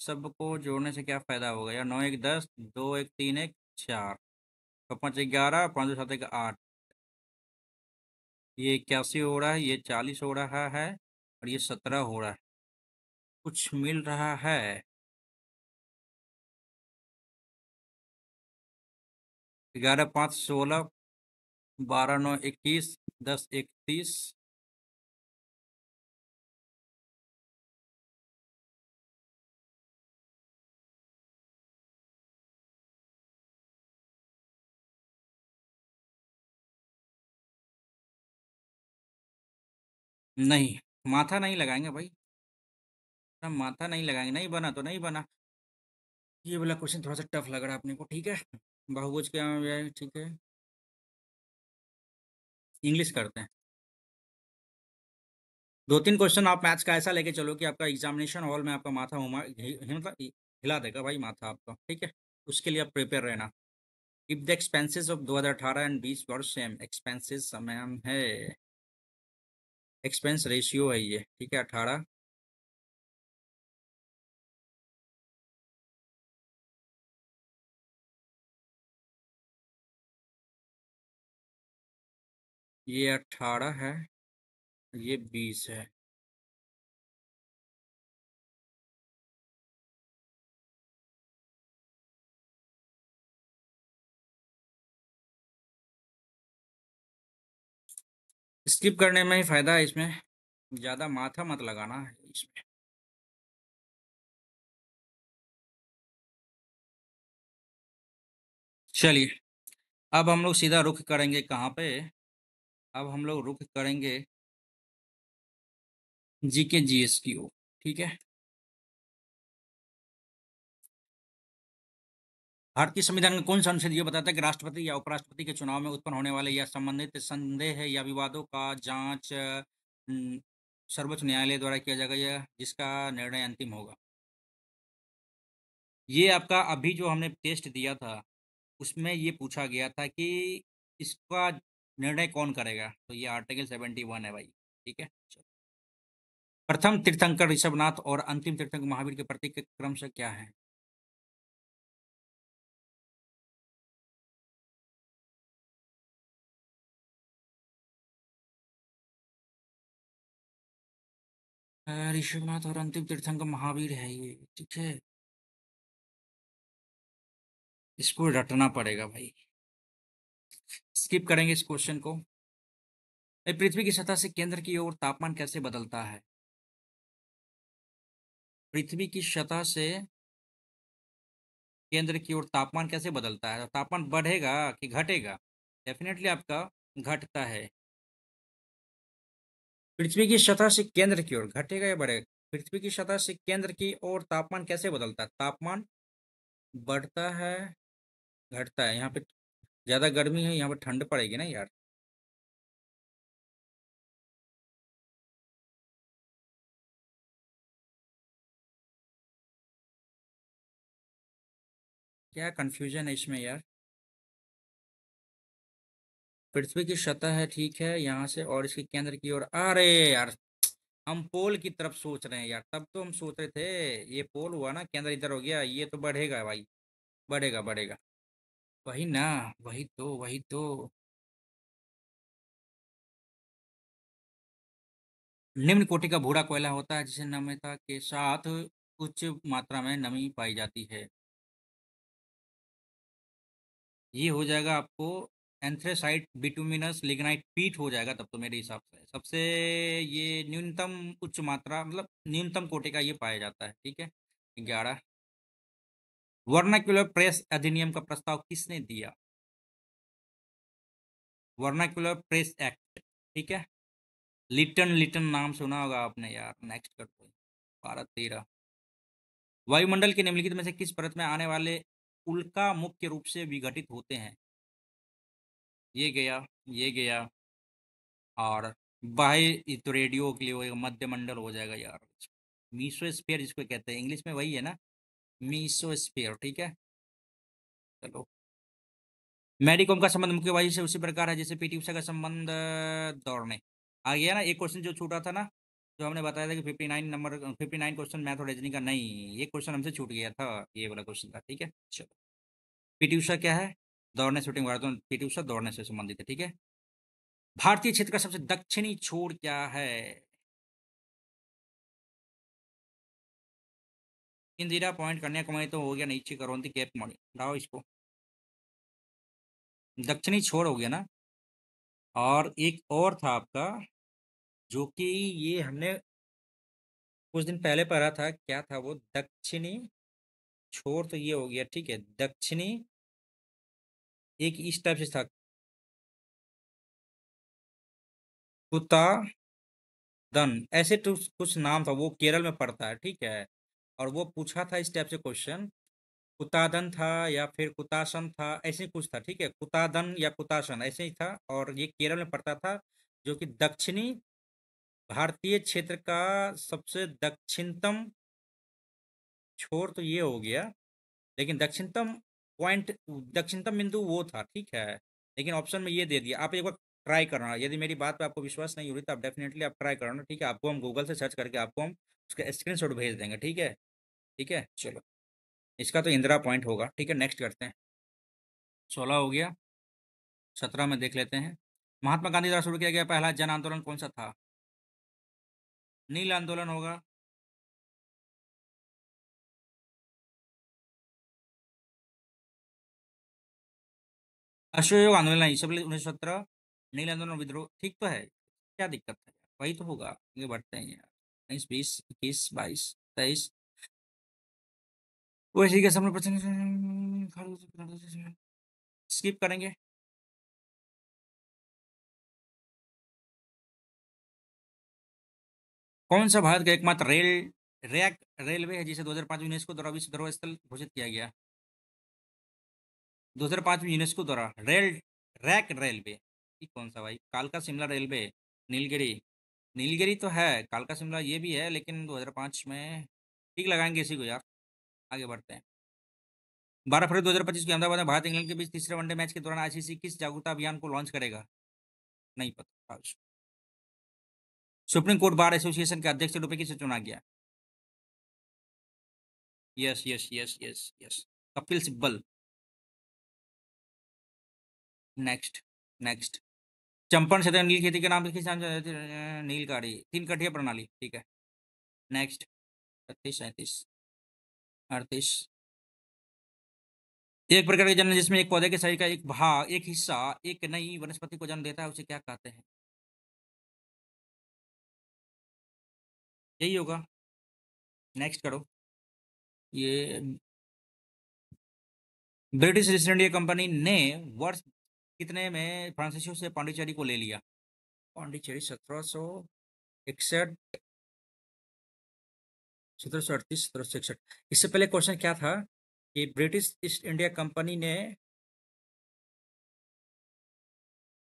सबको जोड़ने से क्या फायदा होगा यार, 9 1 10, 2 1 3 1 4, तो 5 11 5 7 1 8, ये 81 हो रहा है, ये 40 हो रहा है, और ये 17 हो रहा है, कुछ मिल रहा है। 11 5 16, 12 9 21, 10 1 30, नहीं माथा नहीं लगाएंगे भाई, ना माथा नहीं लगाएंगे, नहीं बना तो नहीं बना। ये वाला क्वेश्चन थोड़ा सा टफ लग रहा है अपने को, ठीक है। बहुभुज क्या है, ठीक है, इंग्लिश करते हैं। 2 3 क्वेश्चन आप मैथ्स का ऐसा लेके चलो कि आपका एग्जामिनेशन हॉल में आपका माथा मतलब हिला देगा भाई माथा आपका, ठीक है। उसके लिए आप प्रिपेयर रहना। If the expenses of 2018 and 20 were same, expenses ma'am है, एक्सपेंस रेशियो है ये, ठीक है। 18, ये 18 है, ये 20 है। स्किप करने में ही फायदा है इसमें, ज़्यादा माथा मत लगाना है इसमें। चलिए, अब हम लोग सीधा रुख करेंगे कहाँ पे, अब हम लोग रुख करेंगे जीके जीएस की ओर, ठीक है। भारतीय संविधान का कौन सा अनुच्छेद ये बताता है कि राष्ट्रपति या उपराष्ट्रपति के चुनाव में उत्पन्न होने वाले या संबंधित संदेह या विवादों का जांच सर्वोच्च न्यायालय द्वारा किया जाएगा, या जिसका निर्णय अंतिम होगा। ये आपका अभी जो हमने टेस्ट दिया था उसमें ये पूछा गया था कि इसका निर्णय कौन करेगा, तो ये आर्टिकल 71 है भाई, ठीक है। प्रथम तीर्थंकर ऋषभनाथ और अंतिम तीर्थंकर महावीर के प्रतीक के क्रम से क्या है। ऋषभनाथ और अंतिम तीर्थंकर महावीर है ये, ठीक है। इसको रटना पड़ेगा भाई, स्किप करेंगे इस क्वेश्चन को। पृथ्वी की सतह से केंद्र की ओर तापमान कैसे बदलता है। पृथ्वी की सतह से केंद्र की ओर तापमान कैसे बदलता है, तो तापमान बढ़ेगा कि घटेगा, डेफिनेटली आपका घटता है। पृथ्वी की सतह से केंद्र की ओर घटेगा या बढ़ेगा, पृथ्वी की सतह से केंद्र की ओर तापमान कैसे बदलता है, तापमान बढ़ता है घटता है। यहाँ पे ज्यादा गर्मी है, यहाँ पे ठंड पड़ेगी ना यार। क्या कंफ्यूजन है इसमें यार। पृथ्वी की सतह है, ठीक है, यहाँ से और इसके केंद्र की ओर, अरे यार हम पोल की तरफ सोच रहे हैं यार, तब तो हम सोच रहे थे ये पोल हुआ ना, केंद्र इधर हो गया, ये तो बढ़ेगा भाई, बढ़ेगा बढ़ेगा। वही ना, वही तो। निम्न कोटि का भूरा कोयला होता है जिसे नम्रता के साथ उच्च मात्रा में नमी पाई जाती है। ये हो जाएगा आपको एंथ्रेसाइट बिटुमिनस लिग्नाइट पीट हो जाएगा तब तो मेरे हिसाब से सबसे ये न्यूनतम उच्च मात्रा मतलब न्यूनतम कोटि का ये पाया जाता है, ठीक है। 11, वर्नाक्युलर प्रेस अधिनियम का प्रस्ताव किसने दिया? वर्नाक्युलर प्रेस एक्ट, ठीक है। लिटन लिटन नाम सुना होगा आपने यार। नेक्स्ट करते हैं। 12, 13, वायुमंडल के निम्नलिखित में से किस परत में आने वाले उल्का मुख्य रूप से विघटित होते हैं? ये गया, ये गया, और बाह्य ये तो रेडियो के लिए होगा, मध्य मंडल हो जाएगा यार। मीसोस्फीयर जिसको कहते हैं इंग्लिश में वही है ना, मीसोस्फीयर, ठीक है। चलो, मेडिकॉम का संबंध मुख्य वायु से उसी प्रकार है जैसे पीटी उषा का संबंध दौड़ने। आ गया ना एक क्वेश्चन जो छूटा था ना, जो हमने बताया था कि 59 नंबर 59 क्वेश्चन मैथ और रीजनिंग का, नहीं ये क्वेश्चन हमसे छूट गया था, ये वाला क्वेश्चन था, ठीक है। चलो, पीटी उषा क्या है? दौड़ने, शूटिंग मैराथन। पीटी उषा दौड़ने से संबंधित है, ठीक है। भारतीय क्षेत्र का सबसे दक्षिणी छोर क्या है? इंदिरा पॉइंट, कन्याकुमारी तो हो गया, नीचे करोंती कैप मणि, लाओ इसको। दक्षिणी छोर हो गया ना। और एक और था आपका, जो कि ये हमने कुछ दिन पहले पढ़ा था, क्या था वो? दक्षिणी छोर तो ये हो गया, ठीक है। दक्षिणी एक इस टाइप से था, कुतादन, ऐसे तो कुछ नाम था, वो केरल में पड़ता है, ठीक है। और वो पूछा था इस टाइप से क्वेश्चन, कुतादन था या फिर कुतासन था, ऐसे ही कुछ था, ठीक है। कुतादन या कुतासन ऐसे ही था, और ये केरल में पड़ता था, जो कि दक्षिणी भारतीय क्षेत्र का सबसे दक्षिणतम छोर तो ये हो गया, लेकिन दक्षिणतम पॉइंट, दक्षिणतम बिंदु वो था, ठीक है। लेकिन ऑप्शन में ये दे दिया, आप एक बार ट्राई करना, यदि मेरी बात पे आपको विश्वास नहीं हो रही तो आप डेफिनेटली आप ट्राई करना, ठीक है। आपको हम गूगल से सर्च करके आपको हम उसका स्क्रीनशॉट भेज देंगे, ठीक है। ठीक है, चलो, इसका तो इंदिरा पॉइंट होगा, ठीक है। नेक्स्ट करते हैं। 16 हो गया, 17 में देख लेते हैं। महात्मा गांधी द्वारा शुरू किया गया पहला जन आंदोलन कौन सा था? नील आंदोलन होगा। असहयोग आंदोलन नहीं, सबले 1917, नील आंदोलन, विद्रोह, ठीक तो है। क्या दिक्कत है? वही तो होगा, आगे बढ़ते हैं यार। 19, 20, 21, 22, 23, वैसे के सामने स्किप करेंगे। कौन सा भारत का एकमात्र रैक रेलवे है जिसे 2005 यूनेस्को द्वारा विश्व धरोहर स्थल घोषित किया गया? 2005 में यूनेस्को द्वारा रैक रेलवे, ये कौन सा भाई? कालका शिमला रेलवे, नीलगिरी। नीलगिरी तो है, कालका शिमला ये भी है, लेकिन 2005 में ठीक लगाएंगे इसी को यार। आगे बढ़ते हैं। 12 फरवरी 2025 की अहमदाबाद में भारत इंग्लैंड के बीच तीसरे वनडे मैच के दौरान आईसीसी किस जागरूकता अभियान को लॉन्च करेगा? नहीं पता आज। सुप्रीम कोर्ट बार एसोसिएशन के अध्यक्ष के रूप में किसे चुना गया? Yes yes yes yes yes, Kapil Sibal. Next, next. Champaran क्षेत्र में नील खेती के नाम से किस नाम से नीलकारी तीन कठिया प्रणाली, ठीक है। नेक्स्ट। 36, 37, 38। एक प्रकार के जन्म जिसमें एक पौधे के शरीर का एक भाग, एक हिस्सा एक नई वनस्पति को जन्म देता है, उसे क्या कहते हैं? यही होगा। नेक्स्ट करो। ये ब्रिटिश ईस्ट इंडिया कंपनी ने वर्ष कितने में फ्रांसीसियों से पांडिचेरी को ले लिया? पांडिचेरी 1761, 1738, 1761। इससे पहले क्वेश्चन क्या था कि ब्रिटिश ईस्ट इंडिया कंपनी ने,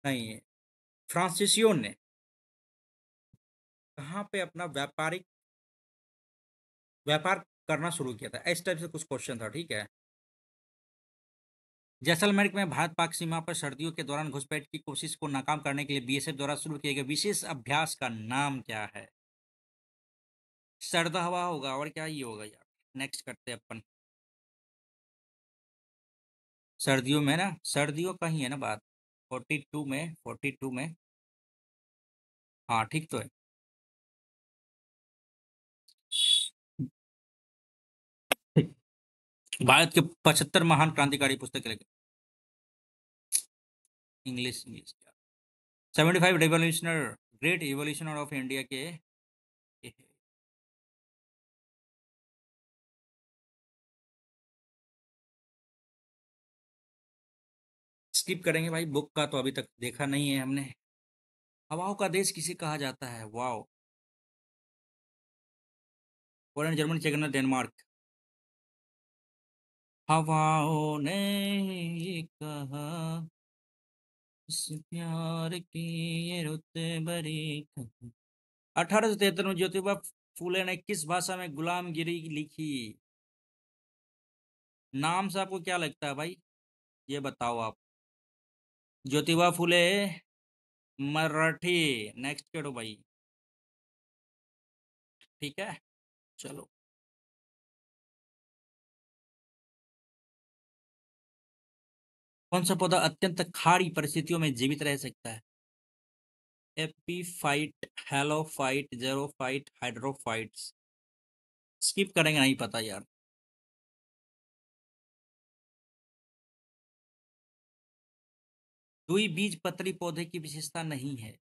नहीं, फ्रांसीसियों ने कहाँ पे अपना व्यापार करना शुरू किया था, इस टाइप से कुछ क्वेश्चन था, ठीक है। जैसलमेर में भारत पाक सीमा पर सर्दियों के दौरान घुसपैठ की कोशिश को नाकाम करने के लिए बीएसएफ द्वारा शुरू किए गए विशेष अभ्यास का नाम क्या है? सर्द हवा होगा, और क्या ही होगा यार। नेक्स्ट करते हैं अपन। सर्दियों में ना, सर्दियों का ही है ना बात। 42 में, 42 में। हाँ ठीक तो है। भारत के 75 महान क्रांतिकारी पुस्तक लिखे। English English 75 revolutionary great evolutionary of India के स्किप करेंगे भाई, बुक का तो अभी तक देखा नहीं है हमने। हवाओं का देश किसे कहा जाता है? वाओ। पोलैंड, जर्मनी, चेक, डेनमार्क। हवाओं ने ये कहा, इस प्यार की ये रुत भरी। 1873 में ज्योतिबा फूले ने किस भाषा में गुलामगिरी लिखी? नाम से आपको क्या लगता है भाई, ये बताओ आप। ज्योतिबा फूले, मराठी। नेक्स्ट करो भाई। ठीक है, चलो। कौन सा पौधा अत्यंत खाड़ी परिस्थितियों में जीवित रह सकता है? Epiphyte, halophyte, xerophyte, hydrophytes. Skip करेंगे, नहीं पता यार। द्विबीजपत्री पौधे की विशेषता नहीं है।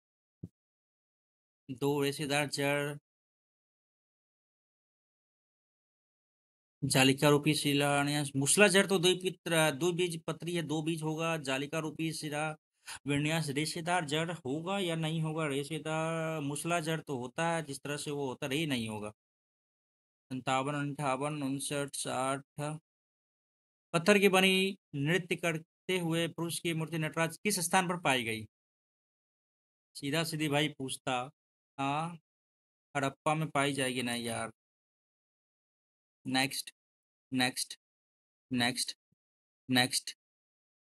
दो रेशेदार जड़, जालिका रूपी शिलान्यास, मूसला जड़ तो द्विबीजपत्री है, दो बीज होगा। जालिका रूपी शिला विन्यास रेशेदार जड़ होगा या नहीं होगा? रेशेदार मूसला जड़ तो होता है, जिस तरह से वो होता है, ये नहीं होगा। 57, 58, 59, 60। पत्थर की बनी नृत्य करते हुए पुरुष की मूर्ति नटराज किस स्थान पर पाई गई? सीधा सीधी भाई पूछता। हाँ, हड़प्पा में पाई जाएगी ना यार। Next, next, next, next,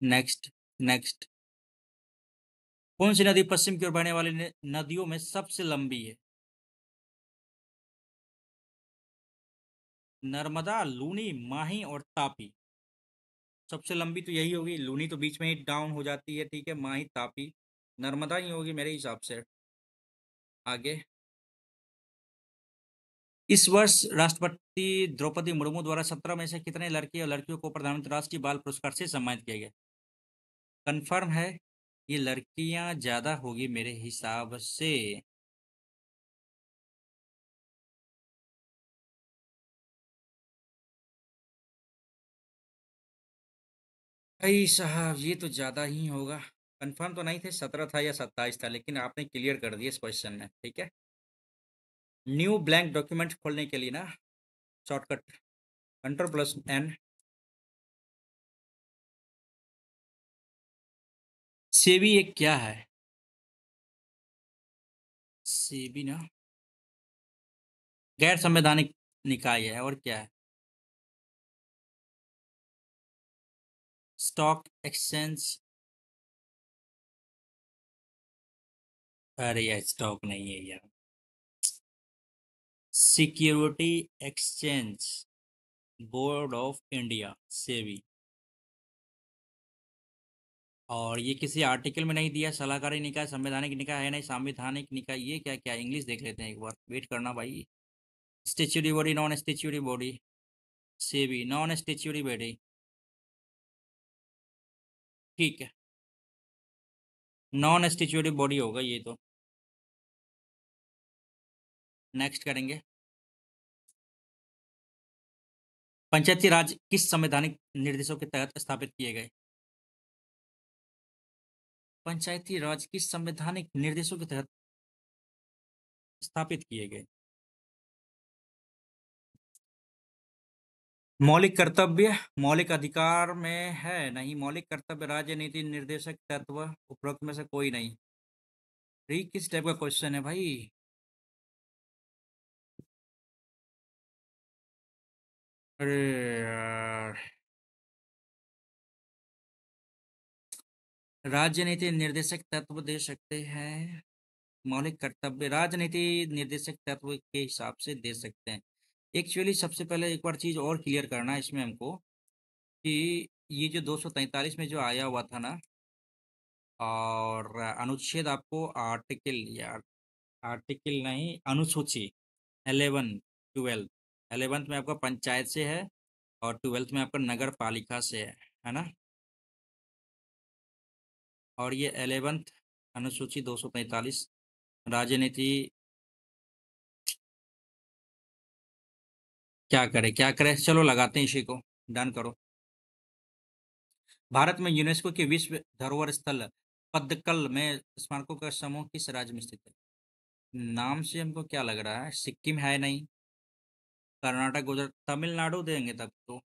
next, next. कौन सी नदी पश्चिम की ओर बहने वाली नदियों में सबसे लंबी है? नर्मदा, लूनी, माही और तापी। सबसे लंबी तो यही होगी, लूनी तो बीच में ही डाउन हो जाती है, ठीक है। माही, तापी, नर्मदा ही होगी मेरे हिसाब से। आगे। इस वर्ष राष्ट्रपति द्रौपदी मुर्मू द्वारा 17 में से कितने लड़के और लड़कियों को प्रधानमंत्री राष्ट्रीय बाल पुरस्कार से सम्मानित किया गया? कंफर्म है? ये लड़कियां ज्यादा होगी मेरे हिसाब से। भाई साहब, ये तो ज्यादा ही होगा। कंफर्म तो नहीं थे, 17 था या 27 था, लेकिन आपने क्लियर कर दिया इस क्वेश्चन में, ठीक है। न्यू ब्लैंक डॉक्यूमेंट खोलने के लिए ना, शॉर्टकट Ctrl+N। सेबी एक क्या है? सेबी ना, गैर संवैधानिक निकाय है, और क्या है? Stock exchange. अरे यार, स्टॉक नहीं है यार। Security exchange board of India, SEBI. और ये किसी आर्टिकल में नहीं दिया। सलाहकारी निकाय, संवैधानिक निकाय है नहीं, संवैधानिक निकाय, ये क्या क्या? इंग्लिश देख लेते हैं एक बार, वेट करना भाई। Statutory body, non statutory body. SEBI non statutory body. ठीक है, नॉन स्टेच्यूरी बॉडी होगा ये तो। नेक्स्ट करेंगे। पंचायती राज किस संवैधानिक निर्देशों के तहत स्थापित किए गए? पंचायती राज किस संवैधानिक निर्देशों के तहत स्थापित किए गए? मौलिक कर्तव्य, मौलिक अधिकार में है नहीं। मौलिक कर्तव्य, राजनीति, निर्देशक तत्व, उपरोक्त में से कोई नहीं। ये किस टाइप का क्वेश्चन है भाई? अरे यार, राजनीति निर्देशक तत्व दे सकते हैं। मौलिक कर्तव्य, राजनीति निर्देशक तत्व के हिसाब से दे सकते हैं। एक्चुअली सबसे पहले एक बार चीज और क्लियर करना है इसमें हमको, कि ये जो 243 में जो आया हुआ था ना, और अनुच्छेद आपको आर्टिकल, या आर्टिकल नहीं, अनुसूची 11, 12। 11th में आपका पंचायत से है, और 12th में आपका नगर पालिका से है ना। और ये 11th अनुसूची 245 राजनीति। क्या करे, चलो लगाते हैं इसी को, डन करो। भारत में यूनेस्को के विश्व धरोहर स्थल पद्दकल में स्मारकों का समूह किस राज्य में स्थित है? नाम से हमको क्या लग रहा है, सिक्किम है नहीं, कर्नाटक, गुजरात, तमिलनाडु देंगे तब तो।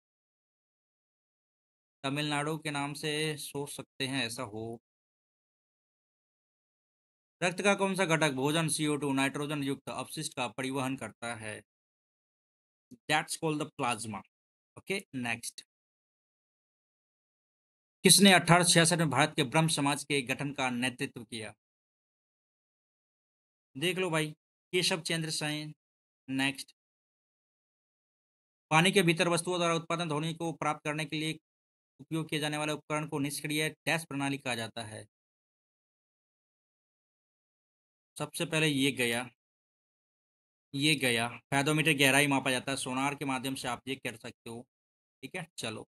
तमिलनाडु के नाम से सोच सकते हैं ऐसा हो। रक्त का कौन सा घटक भोजन CO2 नाइट्रोजन युक्त अपशिष्ट का परिवहन करता है? That's called the plasma. Okay, next. किसने 1866 में भारत के ब्रह्म समाज के गठन का नेतृत्व किया? देख लो भाई, केशव चंद्र सेन। नेक्स्ट। पानी के भीतर वस्तुओं द्वारा उत्पादन ध्वनि को प्राप्त करने के लिए उपयोग किए जाने वाले उपकरण को निष्क्रिय डैश प्रणाली कहा जाता है? सबसे पहले ये गया पैदोमीटर गहराई मापा जाता है, सोनार के माध्यम से आप ये कर सकते हो। ठीक है, चलो।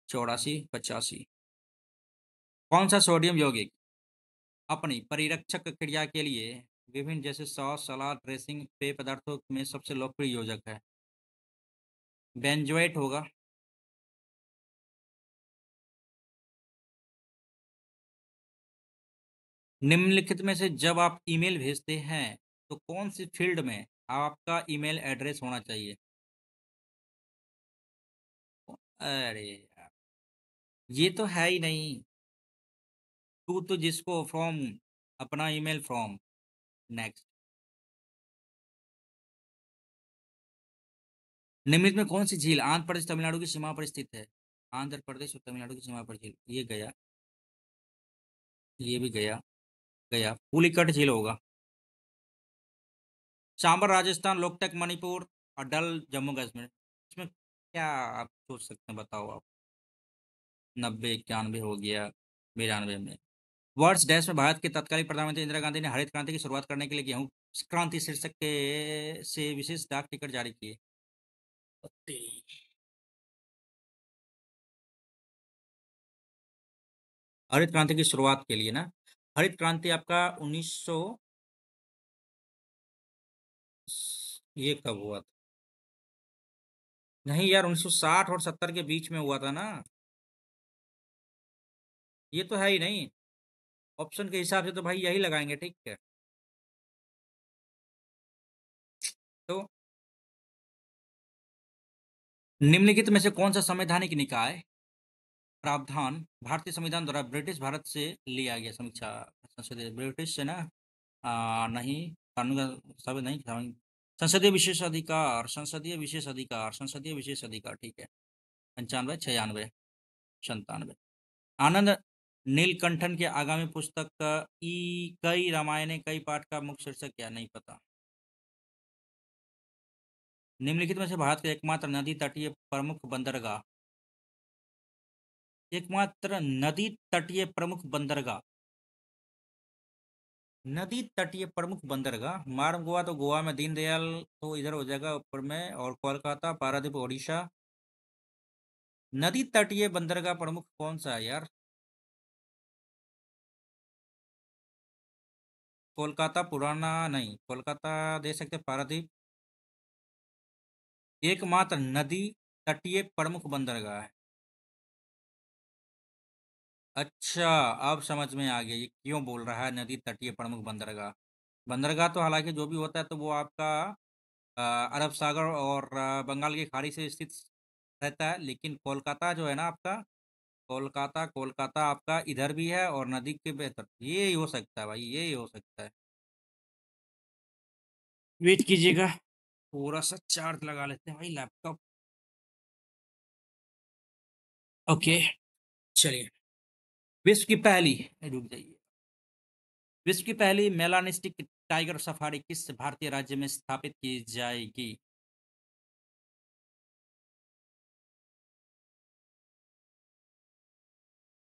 84 85। कौन सा सोडियम यौगिक अपनी परिरक्षक क्रिया के लिए विभिन्न जैसे सॉस, सलाद, ड्रेसिंग, पेय पदार्थों में सबसे लोकप्रिय योजक है? बेंजोएट होगा। निम्नलिखित में से जब आप ईमेल भेजते हैं तो कौन सी फील्ड में आपका ईमेल एड्रेस होना चाहिए? अरे यार, ये तो है ही नहीं। तू तो जिसको फ्रॉम, अपना ईमेल फ्रॉम। नेक्स्ट। निम्नलिखित में कौन सी झील आंध्र प्रदेश तमिलनाडु की सीमा पर स्थित है? आंध्र प्रदेश और तमिलनाडु की सीमा पर झील, ये गया, ये भी गया। गया पुलिकट झील होगा। चांबर राजस्थान, लोकटक मणिपुर और डल जम्मू कश्मीर, इसमें क्या आप सोच सकते हैं, बताओ आप। 90 91 हो गया, 92 में। वर्ष डैश में भारत के तत्कालीन प्रधानमंत्री इंदिरा गांधी ने हरित क्रांति की शुरुआत करने के लिए गेहूं क्रांति शीर्षक के से विशेष डाक टिकट जारी किए? तेरी। हरित क्रांति की शुरुआत के लिए ना, हरित क्रांति आपका 1900, ये कब हुआ था? नहीं यार, 1960 और 70 के बीच में हुआ था ना। ये तो है ही नहीं। ऑप्शन के हिसाब से तो भाई यही लगाएंगे, ठीक है। तो निम्नलिखित में से कौन सा संवैधानिक निकाय प्रावधान भारतीय संविधान द्वारा ब्रिटिश भारत से लिया गया? समीक्षा संसदीय ब्रिटिश से ना, नहीं, कानून का सब नहीं संसदीय विशेष अधिकार, संसदीय विशेष अधिकार, संसदीय विशेष अधिकार, ठीक है। 95 96 97। आनंद नीलकंठन के आगामी पुस्तक कई रामायण कई पाठ का मुख्य शीर्षक क्या, नहीं पता। निम्नलिखित में से भारत का एकमात्र नदी तटीय प्रमुख बंदरगाह, एकमात्र नदी तटीय प्रमुख बंदरगाह, नदी तटीय प्रमुख बंदरगाह मार्ग गोवा, तो गोवा में दीनदयाल तो इधर हो जाएगा ऊपर में, और कोलकाता पारादीप ओडिशा। नदी तटीय बंदरगाह प्रमुख कौन सा है यार? कोलकाता पुराना नहीं, कोलकाता दे सकते, पारादीप। एकमात्र नदी तटीय प्रमुख बंदरगाह है। अच्छा, अब समझ में आ गया ये क्यों बोल रहा है नदी तटीय प्रमुख बंदरगाह। बंदरगाह तो हालांकि जो भी होता है तो वो आपका अरब सागर और बंगाल की खाड़ी से स्थित रहता है, लेकिन कोलकाता जो है ना आपका, कोलकाता कोलकाता आपका इधर भी है और नदी के बेहतर, ये ही हो सकता है भाई, ये ही हो सकता है। वेट कीजिएगा, पूरा सा चार्ज लगा लेते हैं भाई लैपटॉप। ओके, चलिए। विश्व की पहली, रुक जाइए, विश्व की पहली मेलानिस्टिक टाइगर सफारी किस भारतीय राज्य में स्थापित की जाएगी?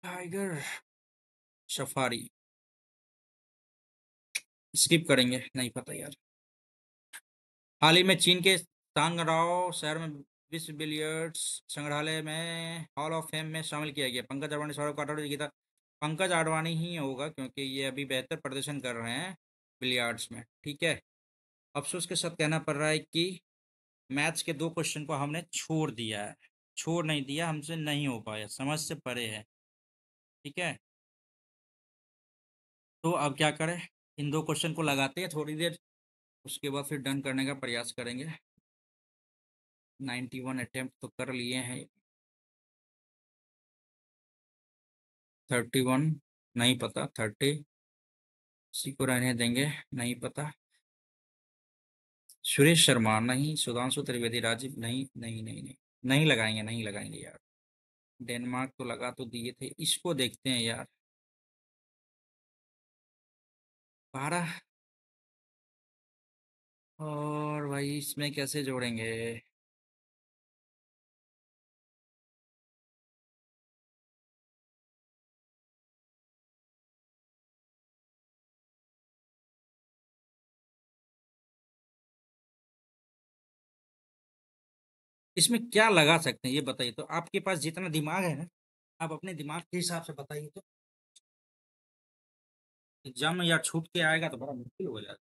टाइगर सफारी, स्किप करेंगे, नहीं पता यार। हाल ही में चीन के सांगराओ शहर में विश्व बिलियर्ड्स संग्रहालय में हॉल ऑफ फेम में शामिल किया गया। पंकज अडवाणी, सौरभ काटोरी, गीता पंकज आडवाणी ही होगा, क्योंकि ये अभी बेहतर प्रदर्शन कर रहे हैं बिलियर्ड्स में, ठीक है। अफसोस के साथ कहना पड़ रहा है कि मैथ्स के 2 क्वेश्चन को हमने छोड़ दिया है। छोड़ नहीं दिया, हमसे नहीं हो पाया, समझ से परे है, ठीक है। तो अब क्या करें, इन 2 क्वेश्चन को लगाते हैं थोड़ी देर, उसके बाद फिर डन करने का प्रयास करेंगे। 91 अटेम्प्ट तो कर लिए हैं। 31 नहीं पता, 30 इसी को रहने देंगे, नहीं पता। सुरेश शर्मा नहीं, सुधांशु त्रिवेदी, राजीव नहीं नहीं नहीं नहीं, नहीं लगाएंगे, नहीं लगाएंगे यार। डेनमार्क तो लगा तो दिए थे, इसको देखते हैं यार। 12 और भाई इसमें कैसे जोड़ेंगे? इसमें क्या लगा सकते हैं ये बताइए, तो आपके पास जितना दिमाग है ना, आप अपने दिमाग के हिसाब से बताइए तो। एग्जाम में यार छूट के आएगा तो बड़ा मुश्किल हो जाएगा।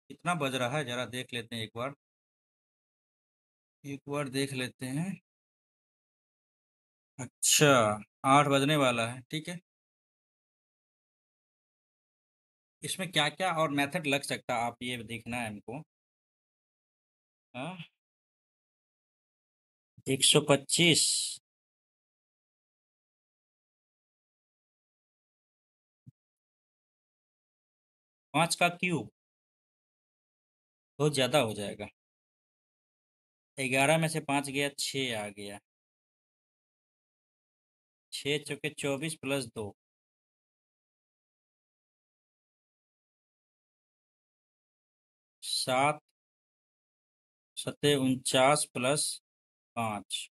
कितना बज रहा है जरा देख लेते हैं एक बार, एक बार देख लेते हैं। अच्छा, 8 बजने वाला है, ठीक है। इसमें क्या क्या और मेथड लग सकता है, आप ये देखना है हमको। हाँ, 125, 5 का क्यूब बहुत ज्यादा हो जाएगा। 11 में से 5 गया, 6 आ गया। 6 चौके 24 प्लस 2, 7 सत्ते 49 प्लस 5।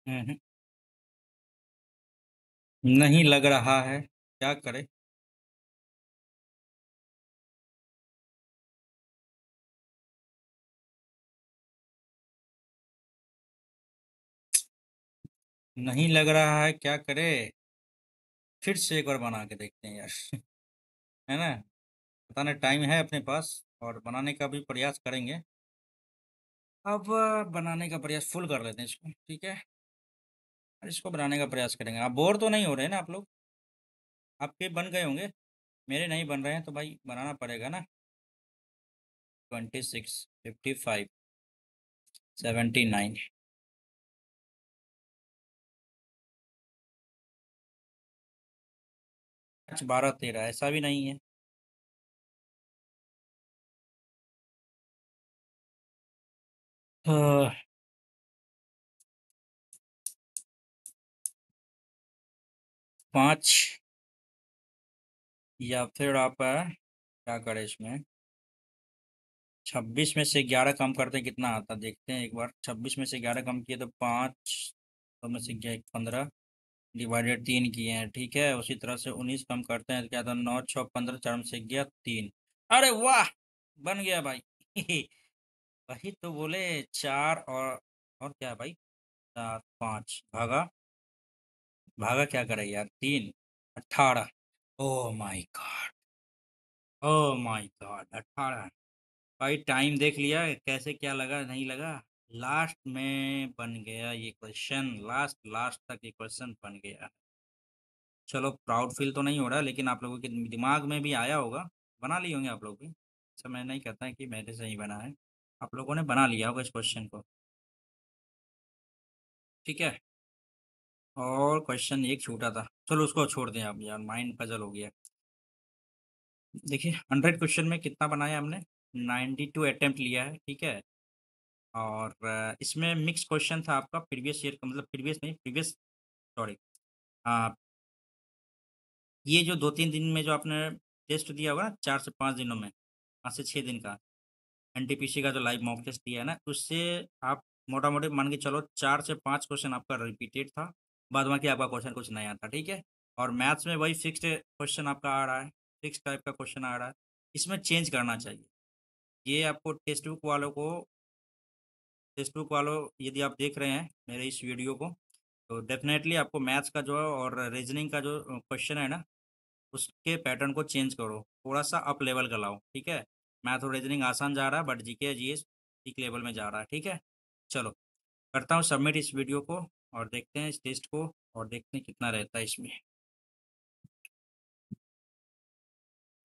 हम्म, नहीं लग रहा है, क्या करें। नहीं लग रहा है, क्या करें। फिर से एक बार बना के देखते हैं यार। है ना, पता नहीं टाइम है अपने पास, और बनाने का भी प्रयास करेंगे। अब बनाने का प्रयास फुल कर लेते हैं इसको, ठीक है। और इसको बनाने का प्रयास करेंगे। आप बोर तो नहीं हो रहे ना आप लोग? आपके बन गए होंगे, मेरे नहीं बन रहे हैं, तो भाई बनाना पड़ेगा ना। 26, 55, 79, 12, 13, ऐसा भी नहीं है। अह, 5, या फिर आप क्या करें इसमें। 26 में से 11 कम करते हैं, कितना आता देखते हैं एक बार। 26 में से 11 कम किए तो 5, तो में से गया 15, डिवाइडेड 3 किए हैं, ठीक है। उसी तरह से 19 कम करते हैं तो क्या था, 9 6 15, 4 में से गया 3। अरे वाह, बन गया भाई। वही तो बोले, 4 और क्या है भाई, 7 5 भागा, भागा क्या करे यार, 3, 18। Oh my God, oh my God, 18। भाई टाइम देख लिया कैसे, क्या लगा नहीं लगा। लास्ट में बन गया ये क्वेश्चन, लास्ट लास्ट तक ये क्वेश्चन बन गया। चलो, प्राउड फील तो नहीं हो रहा, लेकिन आप लोगों के दिमाग में भी आया होगा, बना लिए होंगे आप लोग भी। ऐसा मैं नहीं कहता है कि मेरे से ही बना है, आप लोगों ने बना लिया होगा इस क्वेश्चन को, ठीक है। और क्वेश्चन एक छूटा था, चलो उसको छोड़ दें आप यार, माइंड पजल हो गया। देखिए, 100 क्वेश्चन में कितना बनाया हमने, 92 अटेम्प्ट लिया है, ठीक है। और इसमें मिक्स क्वेश्चन था आपका प्रीवियस ईयर का, मतलब प्रीवियस नहीं, प्रीवियस, सॉरी, ये जो 2-3 दिन में जो आपने टेस्ट दिया होगा ना, 4 से 5 दिनों में, 5 से 6 दिन का एनटीपीसी का जो लाइव मॉक टेस्ट दिया है ना, उससे आप मोटा-मोटी मान के चलो 4 से 5 क्वेश्चन आपका रिपीटेड था, बाद बाकी आपका क्वेश्चन कुछ नया था, ठीक है? और मैथ्स में वही फिक्स्ड क्वेश्चन आपका आ रहा है, फिक्स टाइप का क्वेश्चन आ रहा है, इसमें चेंज करना चाहिए। ये आपको टेक्स्ट बुक वालों यदि आप देख रहे हैं मेरे इस वीडियो को, तो डेफ़िनेटली आपको मैथ्स का जो है और रीज़निंग का जो क्वेश्चन है ना, उसके पैटर्न को चेंज करो, थोड़ा-सा अप लेवल का लाओ, ठीक है? मैथ और रीज़निंग आसान जा रहा है, बट जीके, जीएस ठीक लेवल में जा रहा है, ठीक है? चलो, करता हूँ सबमिट इस वीडियो को और देखते हैं इस टेस्ट को और देखते हैं कितना रहता है इसमें।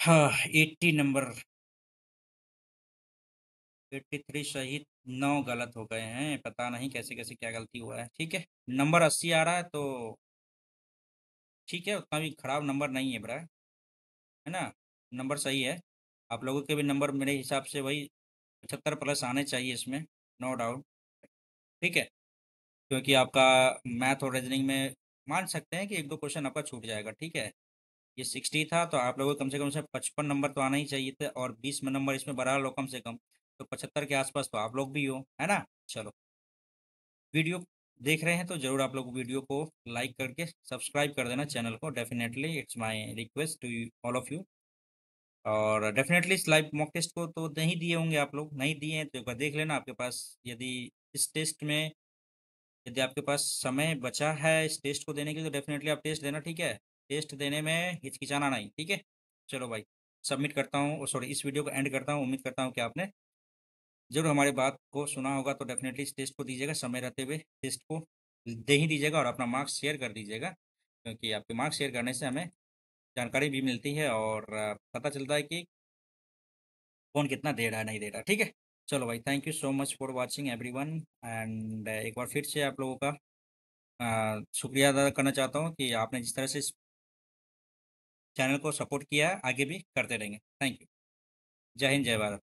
हाँ, 80 नंबर, 83 सही, 9 गलत हो गए हैं, पता नहीं कैसे-कैसे क्या गलती हुआ है, ठीक है? नंबर 80 आ रहा है तो ठीक है, उतना भी खराब नंबर नहीं है ब्रा, है ना? नंबर सही है। आप लोगों के भी नंबर मेरे हिसाब से वही 75 प्लस आने चाहिए इसमें, नो डाउट, ठीक है? क्योंकि आपका मैथ और रीजनिंग में मान सकते हैं कि 1-2 क्वेश्चन आपका छूट जाएगा, ठीक है? ये 60 था तो आप लोगों को कम से 55 नंबर तो आना ही चाहिए थे और 20 में नंबर इसमें बढ़ा लो कम से कम, तो 75 के आसपास तो आप लोग भी हो, है ना? चलो, वीडियो देख रहे हैं तो ज़रूर आप लोग वीडियो को लाइक करके सब्सक्राइब कर देना चैनल को, definitely it's my request to you all of you. और डेफ़िनेटली इस लाइव मॉक टेस्ट को तो नहीं दिए होंगे आप लोग, नहीं दिए हैं तो एक बार देख लेना आपके पास, यदि इस टेस्ट में यदि आपके पास समय बचा है इस टेस्ट को देने के लिए तो डेफ़िनेटली आप टेस्ट देना, ठीक है? टेस्ट देने में हिचकिचाना नहीं, ठीक है? चलो भाई, सबमिट करता हूँ, सॉरी, इस वीडियो को एंड करता हूँ। उम्मीद करता हूँ कि आपने ज़रूर हमारी बात को सुना होगा, तो डेफ़िनेटली इस टेस्ट को दीजिएगा, समय रहते हुए टेस्ट को दे ही दीजिएगा और अपना मार्क्स शेयर कर दीजिएगा, क्योंकि आपके मार्क्स शेयर करने से हमें जानकारी भी मिलती है और पता चलता है कि कौन कितना दे रहा है, नहीं दे रहा, ठीक है? चलो भाई, thank you so much for watching everyone, and एक बार फिर से आप लोगों का शुक्रिया अदा करना चाहता हूँ कि आपने जिस तरह से इस चैनल को सपोर्ट किया है, आगे भी करते रहेंगे। Thank you. जय हिंद, जय भारत।